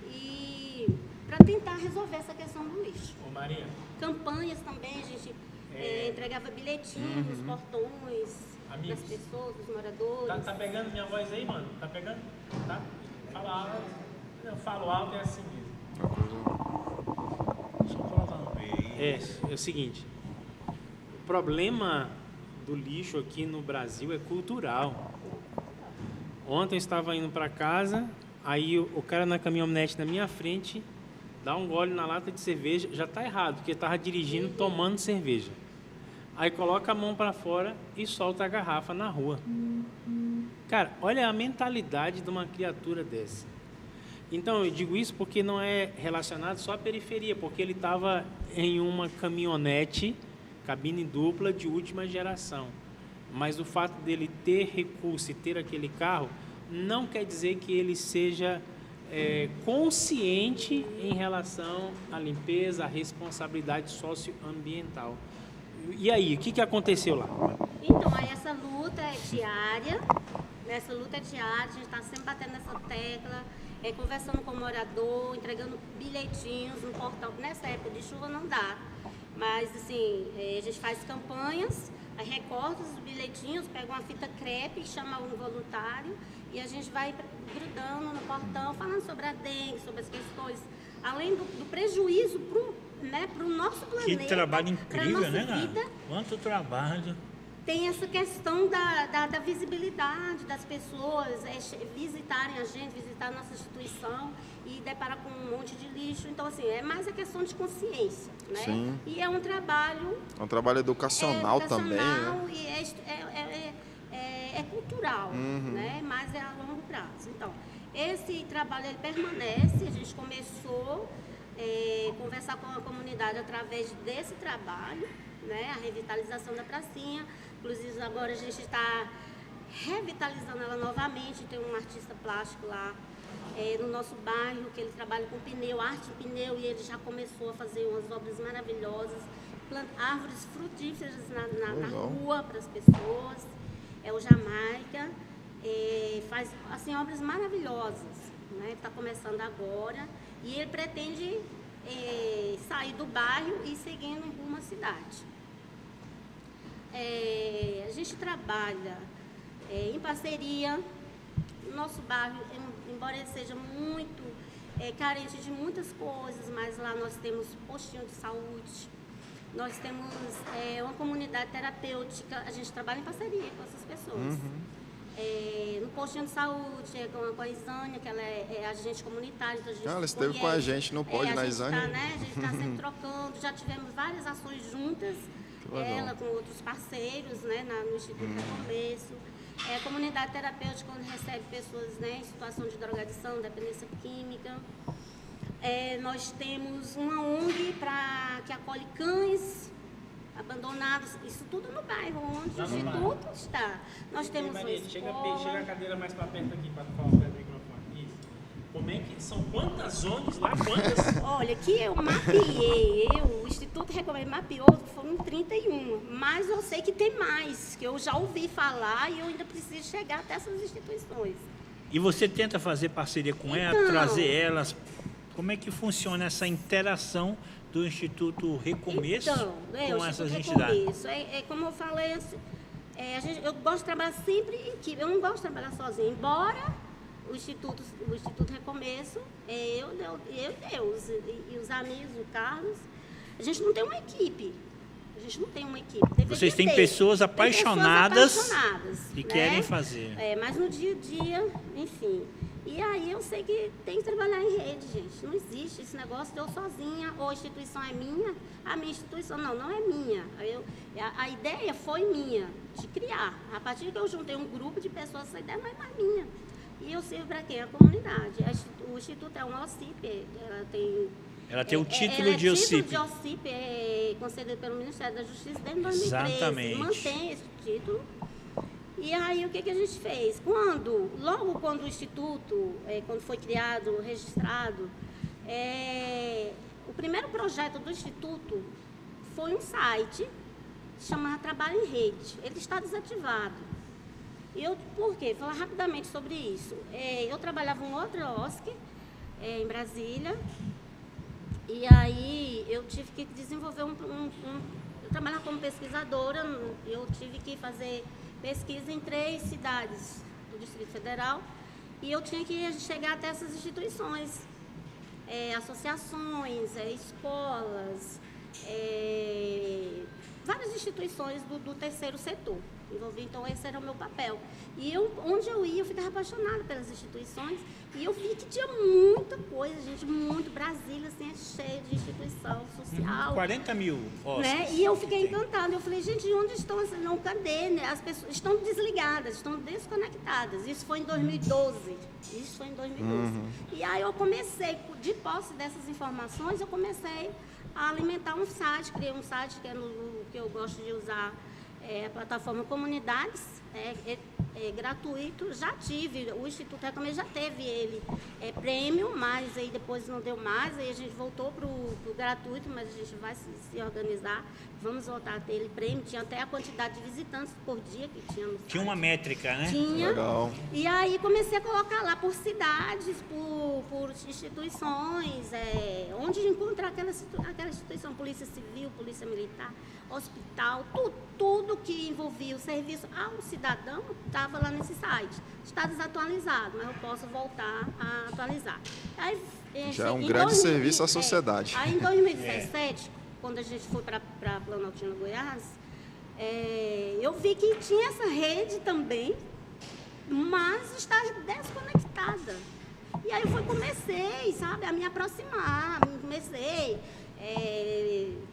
e para tentar resolver essa questão do lixo. Ô Maria. Campanhas também, a gente entregava bilhetinhos nos portões das pessoas, dos moradores. Tá pegando minha voz aí, mano? Tá pegando? Tá? Fala alto. Eu falo alto, é assim mesmo. Só colocar no meio. É o seguinte. O problema do lixo aqui no Brasil é cultural. Ontem eu estava indo para casa, aí o cara na caminhonete na minha frente dá um gole na lata de cerveja, já está errado, porque estava dirigindo tomando cerveja. Aí coloca a mão para fora e solta a garrafa na rua. Cara, olha a mentalidade de uma criatura dessa. Então, eu digo isso porque não é relacionado só à periferia, porque ele estava em uma caminhonete, cabine dupla de última geração. Mas o fato dele ter recurso e ter aquele carro não quer dizer que ele seja consciente em relação à limpeza, à responsabilidade socioambiental. E aí, o que aconteceu lá? Então, aí essa luta é diária. Nessa luta diária, a gente está sempre batendo nessa tecla, conversando com o morador, entregando bilhetinhos no portão. Nessa época de chuva não dá, mas assim, a gente faz campanhas, aí recorta os bilhetinhos, pega uma fita crepe, chama um voluntário e a gente vai grudando no portão, falando sobre a dengue, sobre as questões, além do prejuízo para o nosso planeta. Que trabalho incrível, né, vida. Quanto trabalho. Tem essa questão da visibilidade das pessoas, visitarem a gente, visitar a nossa instituição e deparar com um monte de lixo. Então, assim, é mais a questão de consciência, né? Sim. E é um trabalho... É um trabalho educacional também, né? E é cultural, né? Mas é a longo prazo. Então, esse trabalho, ele permanece. A gente começou a conversar com a comunidade através desse trabalho, né? A revitalização da pracinha. Inclusive, agora a gente está revitalizando ela novamente. Tem um artista plástico lá no nosso bairro, que ele trabalha com pneu, arte pneu, e ele já começou a fazer umas obras maravilhosas, árvores frutíferas na rua para as pessoas. É o Jamaica, faz assim, obras maravilhosas, né? Está começando agora e ele pretende sair do bairro e seguindo rumo à cidade. A gente trabalha em parceria. Nosso bairro, embora ele seja muito carente de muitas coisas, mas lá nós temos postinho de saúde, nós temos uma comunidade terapêutica, a gente trabalha em parceria com essas pessoas. No postinho de saúde, com a Isânia, que ela é agente comunitária. Então a gente ela esteve com a gente no pódio na Isânia. A gente está sempre trocando, já tivemos várias ações juntas, ela com outros parceiros, né, no Instituto Recomeço. A comunidade terapêutica, quando recebe pessoas, né, em situação de drogadição, dependência química. Nós temos uma ONG que acolhe cães abandonados, isso tudo no bairro onde o Instituto está. Nós temos uma escola. Chega a cadeira mais para perto aqui, para falar perto do microfone. Isso. Como é que são quantas ONGs lá? Quantas? Olha, que eu mapeei, o Instituto Recomeço mapeou, foram 31, mas eu sei que tem mais, que eu já ouvi falar e eu ainda preciso chegar até essas instituições. E você tenta fazer parceria com elas, trazer elas? Como é que funciona essa interação do Instituto Recomeço com essas entidades? Como eu falei, eu gosto de trabalhar sempre em equipe, eu não gosto de trabalhar sozinha, embora o Instituto Recomeço, eu e Deus, e os amigos, o Carlos, a gente não tem uma equipe. Vocês têm pessoas apaixonadas e né? querem fazer. Mas no dia a dia, enfim. E aí eu sei que tem que trabalhar em rede, gente. Não existe esse negócio de eu sozinha, ou a instituição é minha, a minha instituição não é minha. A ideia foi minha, de criar. A partir que eu juntei um grupo de pessoas, essa ideia não é mais minha. E eu sirvo para quem? A comunidade. O Instituto é uma OCIP, ela tem o título de OCIP. O título de OCIP concedido pelo Ministério da Justiça desde 2013. Exatamente. Mantém esse título. E aí, o que a gente fez? Logo quando o Instituto, quando foi criado, registrado, o primeiro projeto do Instituto foi um site chamado Trabalho em Rede. Ele está desativado. Por quê? Vou falar rapidamente sobre isso. Eu trabalhava em outra OSC, em Brasília, e aí eu tive que desenvolver eu trabalhava como pesquisadora, eu tive que fazer pesquisa em 3 cidades do Distrito Federal, e eu tinha que chegar até essas instituições, associações, escolas, várias instituições do terceiro setor. Então, esse era o meu papel. E onde eu ia, eu ficava apaixonada pelas instituições. E eu vi que tinha muita coisa, gente, muito. Brasília, assim, é cheio de instituição social. 40 mil hóspedes. Né? E eu fiquei encantada. Eu falei, gente, onde estão? Não, cadê? Né? As pessoas estão desligadas, estão desconectadas. Isso foi em 2012. E aí eu comecei, de posse dessas informações, eu comecei a alimentar um site. Criei um site que eu gosto de usar, a plataforma Comunidades, gratuito. Já tive, o Instituto Recomeço já teve ele prêmio, mas aí depois não deu mais, aí a gente voltou para o gratuito, mas a gente vai se organizar, vamos voltar a ter ele prêmio. Tinha até a quantidade de visitantes por dia que tinha no site. Tinha uma métrica, né? Tinha. Legal. E aí comecei a colocar lá por cidades, por instituições, onde encontrar aquela instituição, polícia civil, polícia militar, hospital, tudo que envolvia o serviço ao cidadão estava lá nesse site. Está desatualizado, mas eu posso voltar a atualizar. Aí, já é um grande serviço à sociedade. Aí em 2017, quando a gente foi para Planaltina, Goiás, eu vi que tinha essa rede também, mas está desconectada. E aí eu comecei, sabe, a me aproximar,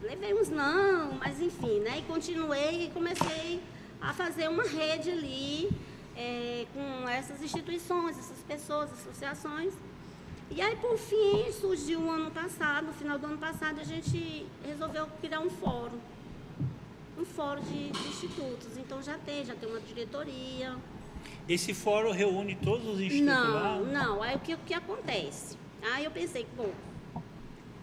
levei uns não, mas enfim, né? E continuei e comecei a fazer uma rede ali com essas instituições, essas pessoas, associações. E aí, por fim, surgiu no final do ano passado, a gente resolveu criar um fórum. fórum de institutos. Então já tem uma diretoria. Esse fórum reúne todos os institutos lá? Não. Aí o que acontece? Aí eu pensei, bom,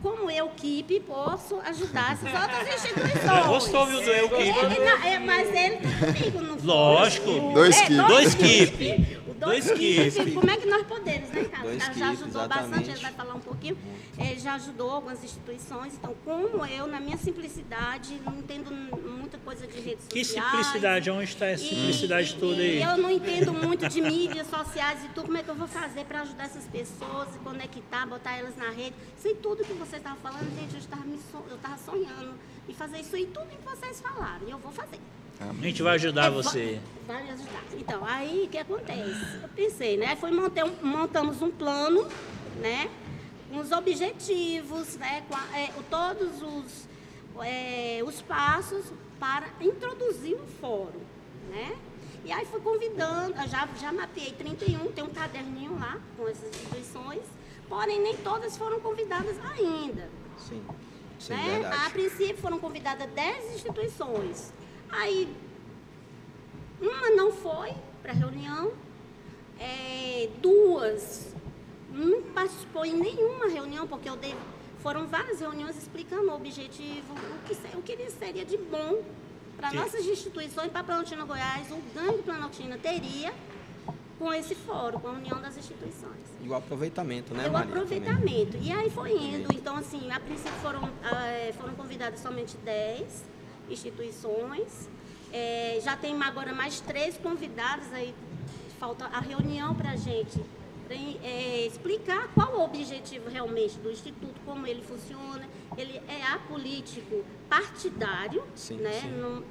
como eu, equipe, posso ajudar essas outras instituições. Gostou, viu, do eu, equipe? Mas ele tá comigo, não foi? Lógico. Dois equipes. Dois equipes. Como é que nós podemos, né, Carlos? Dois Já equipes, ajudou exatamente. bastante, ele vai falar um pouquinho. Ele já ajudou algumas instituições. Então, como eu, na minha simplicidade, não entendo muita coisa de redes Que sociais. simplicidade? Onde está essa simplicidade toda aí? Eu não entendo muito de mídias sociais e tudo. Como é que eu vou fazer para ajudar essas pessoas e conectar, botar elas na rede? Sei tudo que você estava falando, gente. Eu estava sonhando em fazer isso aí, tudo que vocês falaram. E eu vou fazer. A gente vai ajudar você. Vai ajudar. Então, aí o que acontece? Eu pensei, né? Montamos um plano, né? Com os objetivos, né? Com todos os passos para introduzir um fórum, né? E aí fui convidando, já mapeei 31, tem um caderninho lá com essas instituições, porém nem todas foram convidadas ainda. Sim, Né? verdade. A princípio foram convidadas 10 instituições. Aí, uma não foi para a reunião, 2 não participou em nenhuma reunião, porque foram várias reuniões explicando o objetivo, o que seria de bom para nossas instituições, para a Planaltina Goiás, o ganho que a Planaltina teria com esse fórum, com a união das instituições. E o aproveitamento, né, O Maria? aproveitamento. E aí foi indo. Então, assim, a princípio foram convidadas somente 10 instituições. Já tem agora mais 3 convidadas. Aí falta a reunião para a gente explicar qual o objetivo realmente do Instituto, como ele funciona. Ele é apolítico partidário, Sim, né? sim.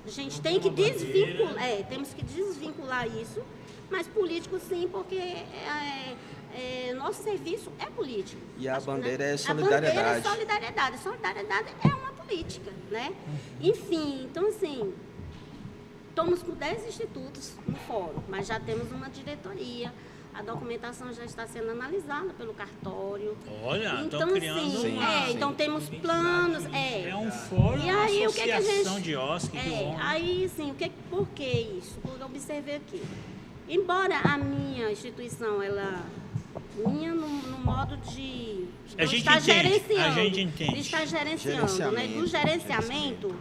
A gente tem que desvincular, temos que desvincular isso, mas político sim, porque nosso serviço é político. E a Acho que, bandeira é A solidariedade. bandeira é solidariedade. Solidariedade é uma política, né? Enfim, então assim, estamos com 10 institutos no fórum, mas já temos uma diretoria. A documentação já está sendo analisada pelo cartório. Olha, então, estão criando assim, uma... então temos planos. É um fórum, E uma aí, o que a associação gente... de OSC. aí, assim, por que isso? Eu observei aqui. Embora a minha instituição, minha no modo de A gente estar entende, gerenciando, a gente entende. de estar gerenciando, né? Do gerenciamento,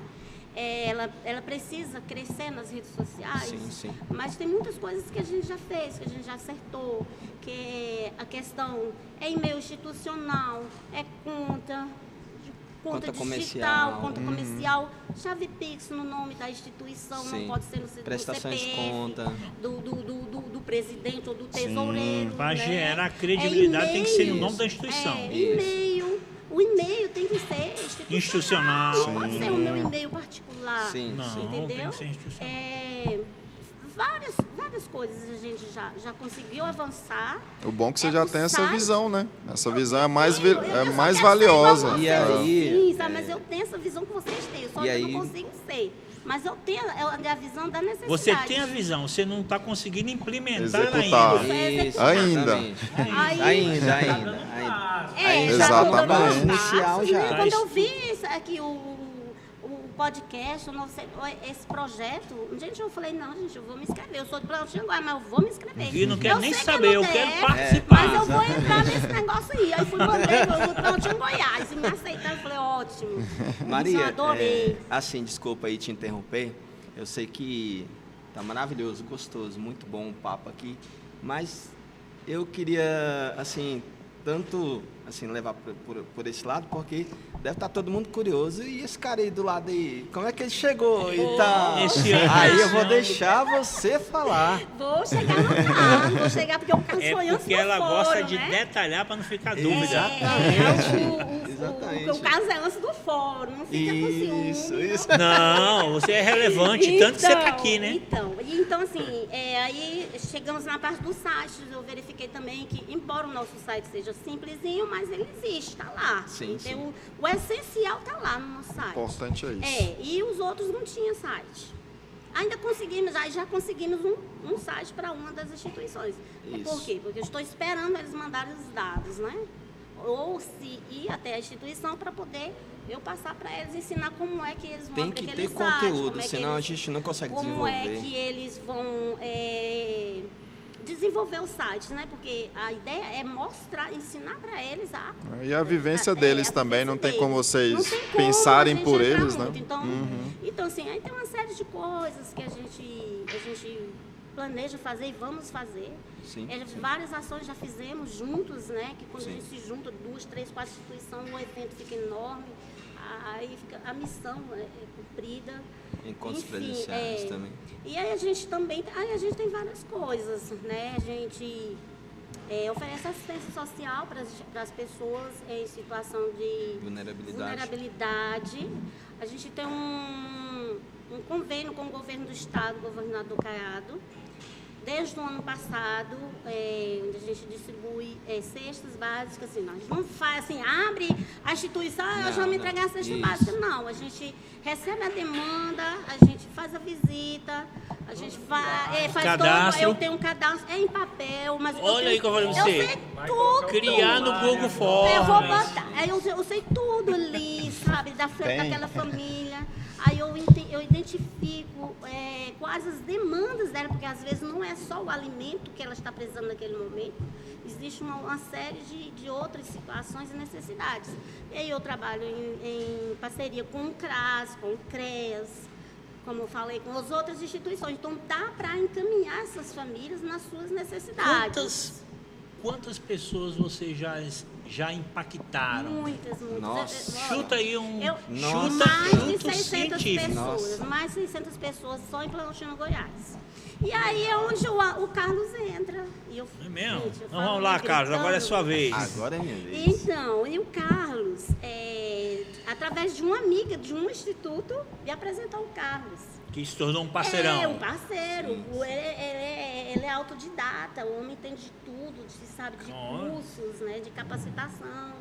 ela precisa crescer nas redes sociais, Sim. mas tem muitas coisas que a gente já fez, que a gente já acertou, que a questão é e-mail institucional, é conta digital, conta comercial, chave Pix no nome da instituição, Sim. não pode ser no Prestação de CPF, conta. do presidente ou do tesoureiro. Para né? gerar credibilidade tem que ser no e-mail, nome da instituição. E-mail. O e-mail tem que ser institucional. Institucional. Não pode ser o meu e-mail particular. Sim, Não, sim. Entendeu? tem que ser institucional. Várias coisas a gente já conseguiu avançar. O bom é que você já o tem essa site. visão, né? Essa visão é mais Eu só mais quero ser valiosa. igual E vocês, aí, sim, sabe? Mas eu tenho essa visão que vocês têm, só E que eu aí- não consigo ser. Mas eu tenho a visão da necessidade. Você tem a visão, você não está conseguindo implementar Executar. ainda. Isso. Ainda. Exatamente. Aí- Ainda. Exatamente. Tá dando inicial já. Quando eu vi isso aqui, o podcast, esse projeto, gente, eu falei, não, gente, eu vou me inscrever. Eu sou de Planaltina Goiás, mas eu vou me inscrever. E não quero nem sei que saber, eu não quero der, participar. Mas eu vou entrar nesse negócio aí. Aí mandei pro Planaltina Goiás e me aceitaram. Eu falei, ótimo. Maria, Eu adorei. assim, desculpa aí te interromper. Eu sei que tá maravilhoso, gostoso, muito bom o papo aqui. Mas eu queria, assim, tanto assim, levar por esse lado, porque deve estar todo mundo curioso. E esse cara aí do lado aí, como é que ele chegou e tal? Esse ano, Aí eu esse vou ano. deixar você falar. Vou chegar no caso, vou chegar porque eu canso É antes porque do ela fórum, gosta de né? detalhar para não ficar dúvida. Exatamente. O caso é antes do fórum, não fica com ciúme. Isso. Não, você é relevante, tanto que você está aqui, né? Então assim, aí chegamos na parte do site, eu verifiquei também que, embora o nosso site seja simplesinho, mas ele existe, está lá. Sim, sim. Então, o essencial está lá no nosso O site. importante é isso. E os outros não tinham site. Ainda conseguimos, já conseguimos um site para uma das instituições. Isso. Por quê? Porque eu estou esperando eles mandarem os dados, né? Ou se ir até a instituição para poder eu passar para eles, ensinar como é que eles vão Tem abrir que ter aquele site, conteúdo, como é que senão a eles- gente não consegue como é desenvolver. que eles vão desenvolver o site, né? Porque a ideia é mostrar, ensinar para eles E a vivência deles a também, vivência não tem deles. como vocês Não tem como pensarem a gente por entrar eles, né? muito. Então, assim, aí tem uma série de coisas que a gente planeja fazer e vamos fazer. Sim, sim. Várias ações já fizemos juntos, né? Que quando Sim. a gente se junta, 2, 3, 4 instituições, o evento fica enorme, aí fica, a missão é cumprida. Encontros Enfim, presenciais também. E aí a gente também, aí a gente tem várias coisas, né? A gente oferece assistência social para as pessoas em situação de vulnerabilidade. A gente tem um convênio com o governo do estado, o governador Caiado, desde o ano passado, onde a gente distribui cestas básicas, assim, nós não faz assim, abre a instituição, nós vamos entregar a cesta isso. básica, não, a gente recebe a demanda, a gente faz a visita, a gente faz Cadastro. eu tenho um cadastro, em papel, mas Olha aí que eu falei pra você. eu sei tudo. Criar no Google Eu vou Forms. botar, eu sei tudo ali, sabe, daquela família. Aí eu identifico quais as demandas dela, porque às vezes não é só o alimento que ela está precisando naquele momento, existe uma série de outras situações e necessidades. E aí eu trabalho em parceria com o CRAS, com o CREAS, como eu falei, com as outras instituições. Então dá para encaminhar essas famílias nas suas necessidades. Quantas pessoas vocês já impactaram? Muitas. Nossa. Chuta aí um. Nossa. Mais de Chuta 600 científico. pessoas, Nossa. mais de 600 pessoas só em Planaltina, Goiás. E aí é onde o Carlos entra. E eu, É mesmo? gente, eu Então falo vamos lá, Carlos, gritando. agora é sua vez. Agora é minha vez. Então, e o Carlos, através de uma amiga de um instituto, me apresentou o Carlos. Que se tornou um parceirão. É, um parceiro. Ele é autodidata, o homem entende de tudo, sabe, de Olha. cursos, né, de capacitação.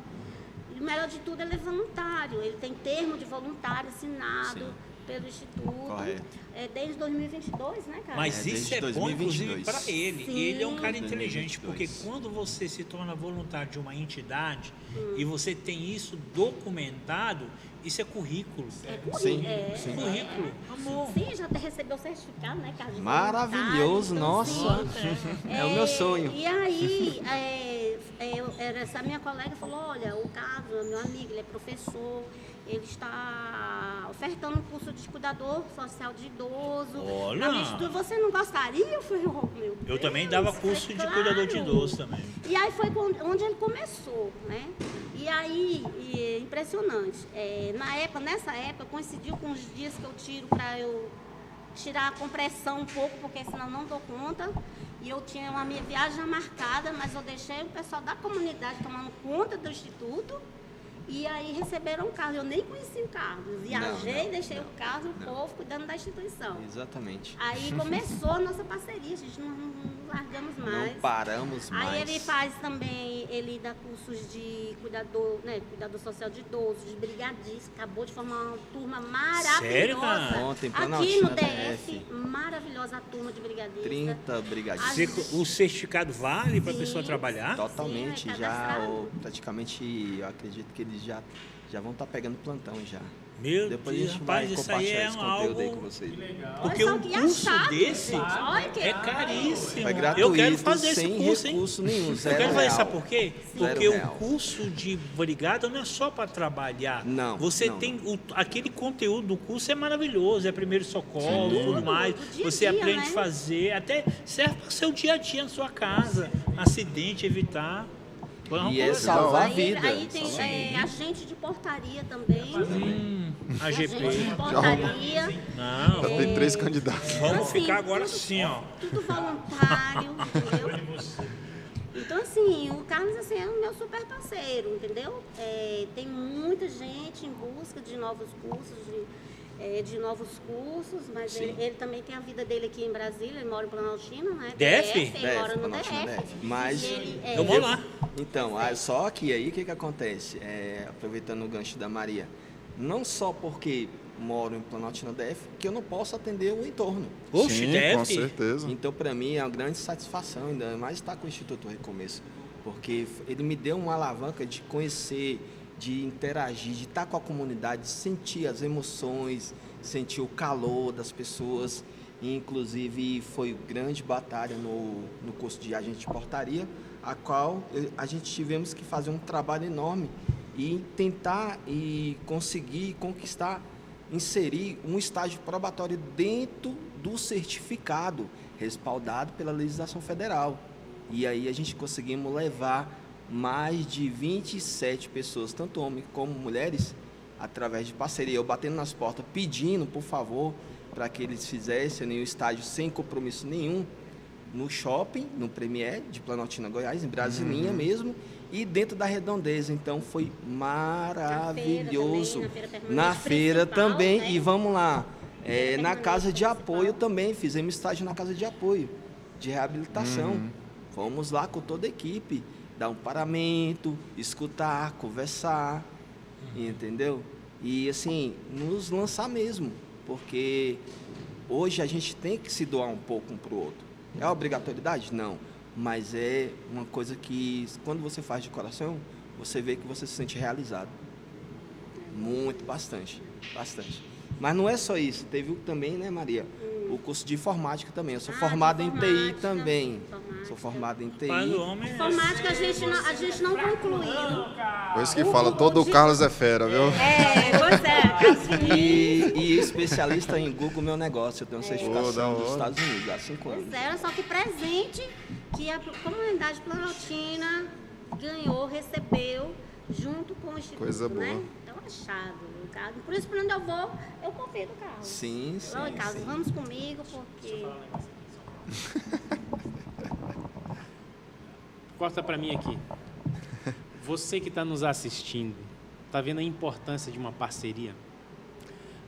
E o melhor de tudo, ele é voluntário. Ele tem termo de voluntário assinado Sim. pelo Instituto. Correto. Desde 2022, né, cara? Mas isso desde é bom, 2022. inclusive, para ele. Sim. E ele é um cara inteligente, 2022. porque quando você se torna voluntário de uma entidade e você tem isso documentado, isso é currículo. Sim, É, sim. Currículo, amor. Sim, já até recebeu o certificado, né, Carlos? de Maravilhoso, voluntário, então, nossa. assim, É o meu sonho. E aí, essa minha colega falou, olha, o Carlos, meu amigo, ele é professor, ele está ofertando um curso de cuidador social de idoso. Olha! Na minha instituição, você não gostaria? Eu falei, oh, meu Eu também Deus, dava curso falei, de cuidador de claro. idoso também. E aí foi onde ele começou, né? E aí, impressionante. Nessa época, coincidiu com os dias que eu tiro para eu tirar a compressão um pouco, porque senão não dou conta. E eu tinha uma minha viagem já marcada, mas eu deixei o pessoal da comunidade tomando conta do instituto. E aí receberam o Carlos. Eu nem conheci o Carlos. Viajei, deixei o Carlos, o povo cuidando da instituição. Exatamente. Aí começou a nossa parceria, a gente não largamos mais. Não paramos mais. Aí ele faz também, ele dá cursos de cuidador social de idosos, de brigadista, acabou de formar uma turma maravilhosa. Sério, cara? Ontem, aqui Planaltina no DF, DF. maravilhosa a turma de brigadista. 30 brigadistas. O certificado vale para a Sim. pessoa trabalhar? Totalmente, Sim, é já, cadastrado. ou praticamente, eu acredito que eles já vão estar pegando plantão já. Meu Depois a Deus, gente rapaz, vai isso aí compartilhar é esse conteúdo aí com algo... vocês. Porque Olha só um que curso achado, desse gente. Olha que é caríssimo. É gratuito, Eu quero fazer esse sem curso, hein? recurso nenhum, Eu zero quero fazer, real. sabe por quê? Zero Porque o real. curso de brigada não é só para trabalhar. Não, Você não, tem aquele conteúdo do curso é maravilhoso, é primeiro socorro, tudo mais. do dia a Você dia, aprende né? a fazer, até serve para o seu dia a dia na sua casa, acidente, evitar. Vamos E é conversar. salvar a Aí, vida. aí tem agente de portaria também. AGP. Agente de portaria. Não, Já tem 3 candidatos. vamos Assim, ficar agora tudo- assim, ó. Tudo voluntário, entendeu? Então, assim, o Carlos assim, é o meu super parceiro, entendeu? Tem muita gente em busca de novos cursos, mas Sim. ele também tem a vida dele aqui em Brasília, ele mora em Planaltina, né? DF? Ele mora no Planaltina DF. DF. Mas E ele, Eu vou lá. Então, só que aí o que acontece? Aproveitando o gancho da Maria, não só porque moro em Planaltina DF, que eu não posso atender o entorno. Oxe, Sim, deve. com certeza. Então, para mim, é uma grande satisfação, ainda mais estar com o Instituto Recomeço, porque ele me deu uma alavanca de conhecer de interagir, de estar com a comunidade, de sentir as emoções, sentir o calor das pessoas. E, inclusive, foi grande batalha no curso de agente de portaria, a qual a gente tivemos que fazer um trabalho enorme e tentar e conseguir conquistar, inserir um estágio probatório dentro do certificado, respaldado pela legislação federal. E aí a gente conseguimos levar mais de 27 pessoas, tanto homens como mulheres, através de parceria, eu batendo nas portas, pedindo, por favor, para que eles fizessem o estágio sem compromisso nenhum, no shopping, no Premier de Planaltina, Goiás, em Brasilinha mesmo, e dentro da redondeza. Então foi maravilhoso. Na feira também, né? e vamos lá, na permanente casa de principal. apoio também, fizemos estágio na casa de apoio, de reabilitação. Fomos lá com toda a equipe, dar um paramento, escutar, conversar, entendeu? E assim, nos lançar mesmo, porque hoje a gente tem que se doar um pouco um para o outro. É obrigatoriedade? Não. Mas é uma coisa que, quando você faz de coração, você vê que você se sente realizado. Muito, bastante. Mas não é só isso. Teve também, né, Maria? O curso de informática também. Eu sou formado em TI informática. também. Sou formado em TI. Pai do homem é... Informática a gente não concluiu. Por isso que fala, todo o Carlos é fera, viu? Pois é. E especialista em Google Meu Negócio. Eu tenho certificação da dos hora. Estados Unidos há 5 anos. Pois é, só que presente que a comunidade planaltina ganhou, recebeu, junto com o Instituto, Coisa boa. né? Então, achado. Por isso, por onde eu vou, eu convido o Carlos. Sim. Oi, Carlos, vamos comigo, porque... Corta para mim aqui. Você que está nos assistindo, está vendo a importância de uma parceria?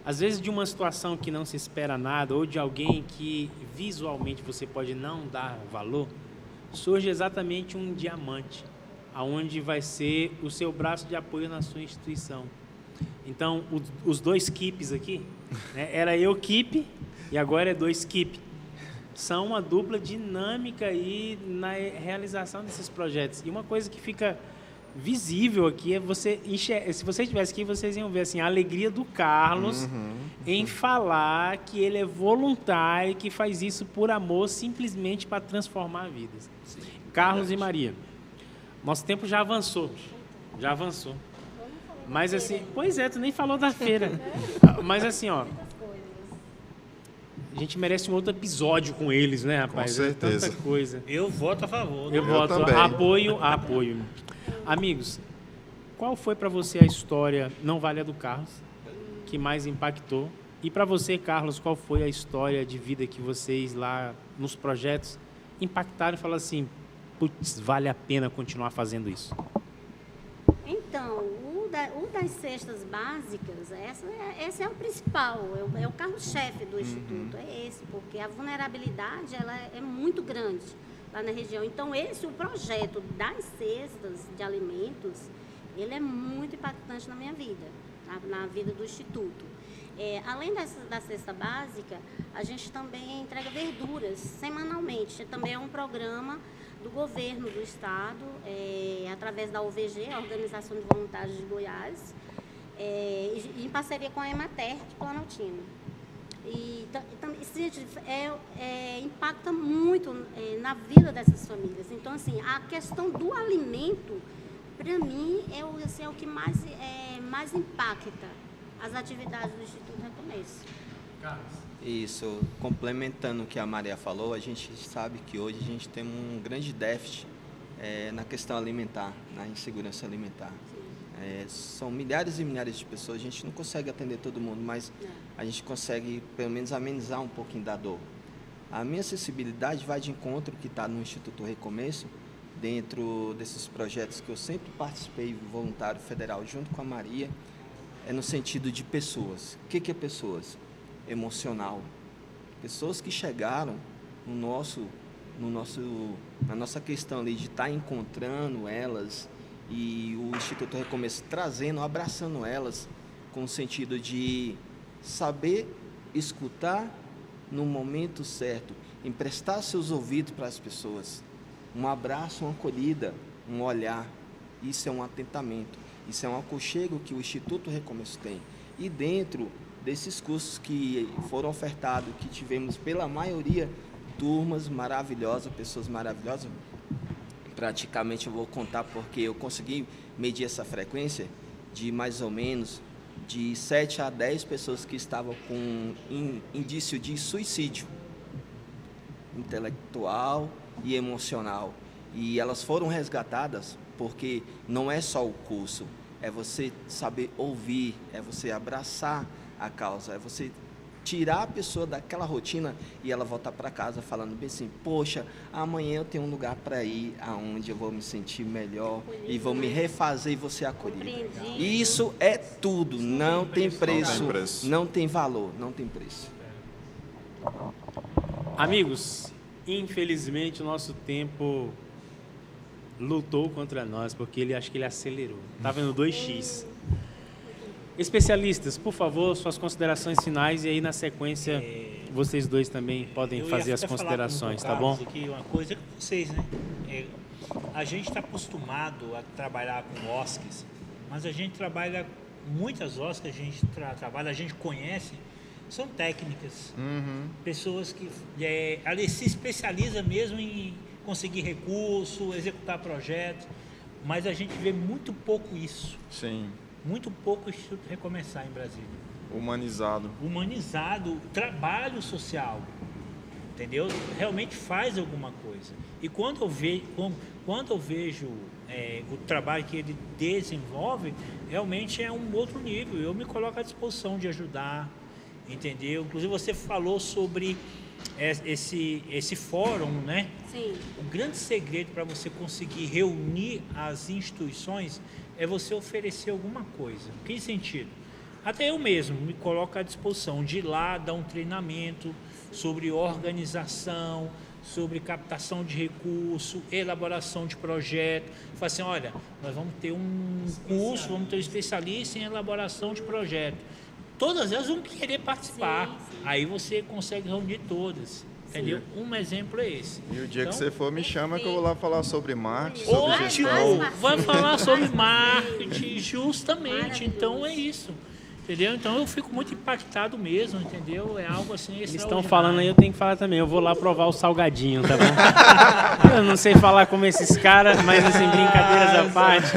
Às vezes de uma situação que não se espera nada, ou de alguém que visualmente você pode não dar valor, surge exatamente um diamante, aonde vai ser o seu braço de apoio na sua instituição. Então, os dois keeps aqui, né, era eu keep e agora é dois keep. São uma dupla dinâmica aí na realização desses projetos. E uma coisa que fica visível aqui é você enxergar. Se vocês estivessem aqui, vocês iam ver assim, a alegria do Carlos em falar que ele é voluntário, que faz isso por amor, simplesmente para transformar vidas. Sim, Carlos verdade. e Maria, nosso tempo já avançou. Já avançou. Mas assim, pois é, tu nem falou da feira. Mas assim, ó, a gente merece um outro episódio com eles, né, rapaz? Com certeza. É tanta coisa. Eu voto a favor. Eu voto também. apoio. Amigos, qual foi para você a história, não vale a do Carlos, que mais impactou? E para você, Carlos, qual foi a história de vida que vocês lá nos projetos impactaram e falaram assim, putz, vale a pena continuar fazendo isso? Então, o das cestas básicas, esse é o principal, é o carro-chefe do Instituto, é esse, porque a vulnerabilidade ela é muito grande lá na região. Então, o projeto das cestas de alimentos, ele é muito impactante na minha vida, na vida do Instituto. Além da cesta básica, a gente também entrega verduras semanalmente. Também é um programa do governo do estado, através da OVG, a Organização de Voluntários de Goiás, em parceria com a Emater de Planaltina. Impacta muito na vida dessas famílias. Então, assim, a questão do alimento, para mim, é o que mais impacta as atividades do Instituto Recomeço. Isso, complementando o que a Maria falou, a gente sabe que hoje a gente tem um grande déficit na questão alimentar, na insegurança alimentar. São milhares e milhares de pessoas, a gente não consegue atender todo mundo, mas a gente consegue pelo menos amenizar um pouquinho da dor. A minha acessibilidade vai de encontro que está no Instituto Recomeço, dentro desses projetos que eu sempre participei, voluntário federal, junto com a Maria, no sentido de pessoas. O que é pessoas? Emocional. Pessoas que chegaram na nossa questão ali de estar encontrando elas e o Instituto Recomeço trazendo, abraçando elas com o sentido de saber escutar no momento certo, emprestar seus ouvidos para as pessoas, um abraço, uma acolhida, um olhar, isso é um atentamento. Isso é um aconchego que o Instituto Recomeço tem. E dentro desses cursos que foram ofertados, que tivemos pela maioria, turmas maravilhosas, pessoas maravilhosas, praticamente eu vou contar porque eu consegui medir essa frequência de mais ou menos de 7 a 10 pessoas que estavam com indício de suicídio intelectual e emocional. E elas foram resgatadas porque não é só o curso, é você saber ouvir, é você abraçar a causa, é você tirar a pessoa daquela rotina e ela voltar para casa falando bem assim, poxa, amanhã eu tenho um lugar para ir aonde eu vou me sentir melhor e vou me refazer e vou ser acolhido. Isso é tudo, não tem preço, não tem valor, não tem preço. Amigos, infelizmente o nosso tempo lutou contra nós, porque acho que ele acelerou. Tá vendo 2x. Especialistas, por favor, suas considerações finais e aí na sequência vocês dois também podem fazer as considerações, tá bom? Aqui uma coisa com vocês, né? A gente está acostumado a trabalhar com OSCs, mas a gente trabalha, muitas OSCs que a gente trabalha, a gente conhece, são técnicas. Pessoas que ali se especializa mesmo em conseguir recurso, executar projetos, mas a gente vê muito pouco isso. Sim. Muito pouco o Instituto Recomeçar em Brasília. Humanizado, trabalho social, entendeu? Realmente faz alguma coisa. E quando eu vejo o trabalho que ele desenvolve, realmente é um outro nível. Eu me coloco à disposição de ajudar, entendeu? Inclusive você falou sobre esse fórum, né? Sim. O grande segredo para você conseguir reunir as instituições é você oferecer alguma coisa. Em que sentido? Até eu mesmo me coloco à disposição de ir lá dar um treinamento sobre organização, sobre captação de recurso, elaboração de projeto. Fala assim, olha, nós vamos ter um curso, vamos ter um especialista em elaboração de projeto. Todas elas vão querer participar. Sim. Aí você consegue reunir todas. Entendeu? Um exemplo é esse. E o dia então, que você for, me chama que eu vou lá falar sobre marketing, sobre ótimo! gestão. Vai falar sobre marketing, justamente. Então é isso. Entendeu? Então eu fico muito impactado mesmo, entendeu? É algo assim Eles estão falando aí, eu tenho que falar também. Eu vou lá provar o salgadinho, tá bom? Eu não sei falar como esses caras, mas assim, brincadeiras à parte,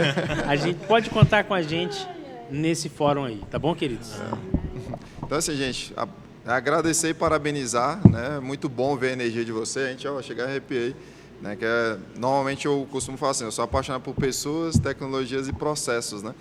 a gente pode contar com a gente nesse fórum aí, tá bom, queridos? Então assim, gente, agradecer e parabenizar, né? Muito bom ver a energia de você. A gente, chegar e arrepiei, né? Normalmente eu costumo falar assim, eu sou apaixonado por pessoas, tecnologias e processos, né?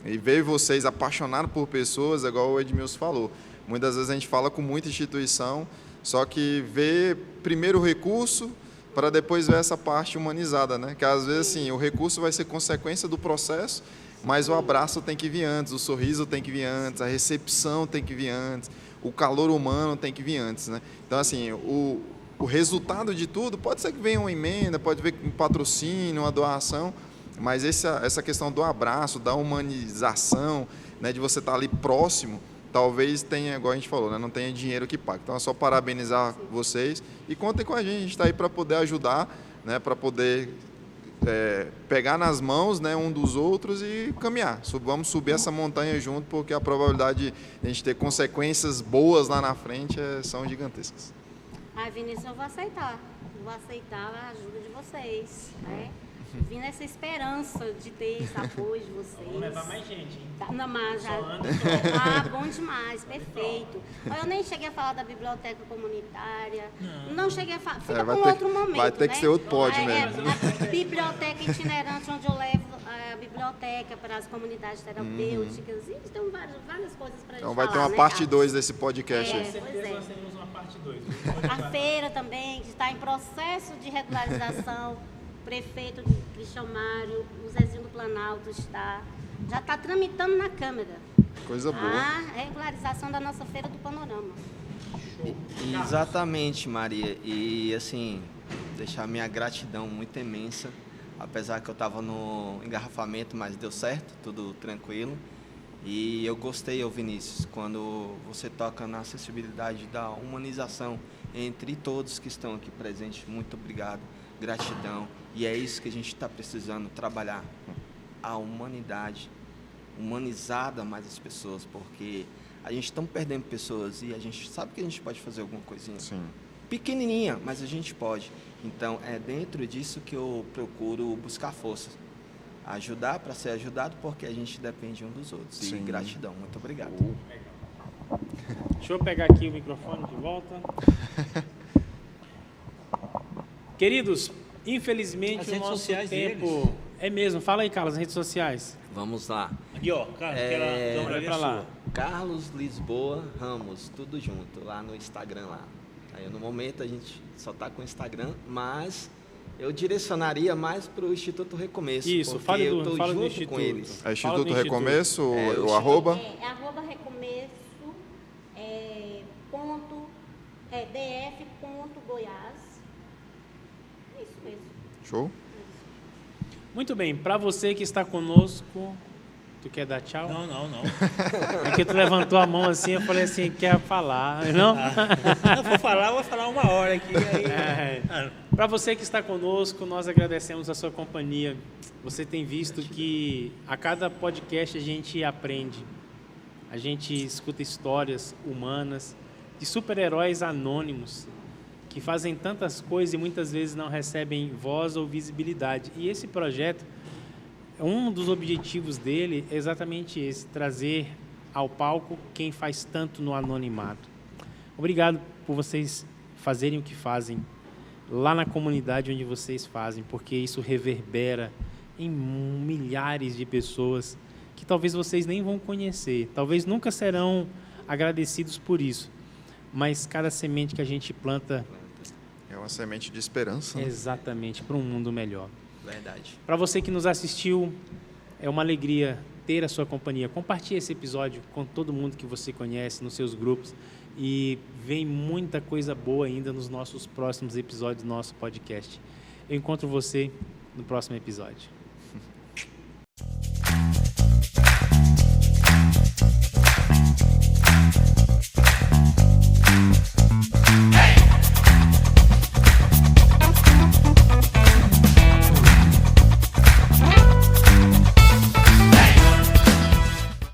E ver vocês apaixonados por pessoas, igual o Edmilson falou. Muitas vezes a gente fala com muita instituição, só que vê primeiro o recurso para depois ver essa parte humanizada, né? Que às vezes assim, o recurso vai ser consequência do processo, mas o abraço tem que vir antes, o sorriso tem que vir antes, a recepção tem que vir antes, o calor humano tem que vir antes, né? Então assim, o resultado de tudo pode ser que venha uma emenda, pode vir um patrocínio, uma doação, mas essa questão do abraço, da humanização, né, de você estar ali próximo, talvez tenha, igual a gente falou, né, não tenha dinheiro que pague. Então é só parabenizar vocês e contem com a gente está aí para poder ajudar, né, para poder pegar nas mãos, né, um dos outros e caminhar. Vamos subir essa montanha junto, porque a probabilidade de a gente ter consequências boas lá na frente são gigantescas. Vinícius, eu vou aceitar a ajuda de vocês, né? Vim nessa esperança de ter esse apoio de vocês. Vamos levar mais gente, hein? Não, mas já... bom demais, perfeito. Eu nem cheguei a falar da biblioteca comunitária. Não cheguei a falar. Fica para um outro momento. Vai ter que ser outro pódio mesmo. A biblioteca itinerante, onde eu levo a biblioteca para as comunidades terapêuticas. E tem várias coisas para a gente falar. Então vai ter uma parte 2 desse podcast. Com certeza nós teremos uma parte 2. A feira também, que está em processo de regularização. O prefeito Cristian Mário, o Zezinho do Planalto já está tramitando na Câmara. Coisa boa. A regularização da nossa Feira do Panorama. Exatamente, Maria. E assim, deixar minha gratidão muito imensa, apesar que eu estava no engarrafamento, mas deu certo, tudo tranquilo. E eu gostei, Vinícius, quando você toca na acessibilidade da humanização entre todos que estão aqui presentes. Muito obrigado, gratidão. E é isso que a gente está precisando trabalhar, a humanidade humanizado mais as pessoas, porque a gente está perdendo pessoas e a gente sabe que a gente pode fazer alguma coisinha. Sim. Pequenininha, mas a gente pode. Então, é dentro disso que eu procuro buscar força. Ajudar para ser ajudado, porque a gente depende um dos outros. Sim. E gratidão. Muito obrigado. Deixa eu pegar aqui o microfone de volta. Queridos, infelizmente As o redes nosso sociais tempo... deles. É mesmo, fala aí, Carlos, as redes sociais. Vamos lá. Aqui, ó, cara, aquela câmera Olha ali pra é lá. sua. Carlos Lisboa Ramos, tudo junto, lá no Instagram lá. Aí no momento a gente só está com o Instagram, mas eu direcionaria mais para o Instituto Recomeço. Isso, porque fale eu do, estou fale do junto Instituto. com eles. É Fala Instituto do Instituto. Recomeço, É, o arroba? É @recomeço, df.goiás. É isso mesmo. Show? Muito bem, para você que está conosco, tu quer dar tchau? Não, não, não. É que tu levantou a mão assim, eu falei assim, quer falar, não? Eu vou falar uma hora aqui. Para você que está conosco, nós agradecemos a sua companhia. Você tem visto que a cada podcast a gente aprende, a gente escuta histórias humanas de super-heróis anônimos que fazem tantas coisas e muitas vezes não recebem voz ou visibilidade. E esse projeto, um dos objetivos dele é exatamente esse, trazer ao palco quem faz tanto no anonimato. Obrigado por vocês fazerem o que fazem lá na comunidade onde vocês fazem, porque isso reverbera em milhares de pessoas que talvez vocês nem vão conhecer, talvez nunca serão agradecidos por isso, mas cada semente que a gente planta É uma semente de esperança. Né? exatamente para um mundo melhor. Verdade. Para você que nos assistiu, é uma alegria ter a sua companhia. Compartilhe esse episódio com todo mundo que você conhece, nos seus grupos. E vem muita coisa boa ainda nos nossos próximos episódios do nosso podcast. Eu encontro você no próximo episódio.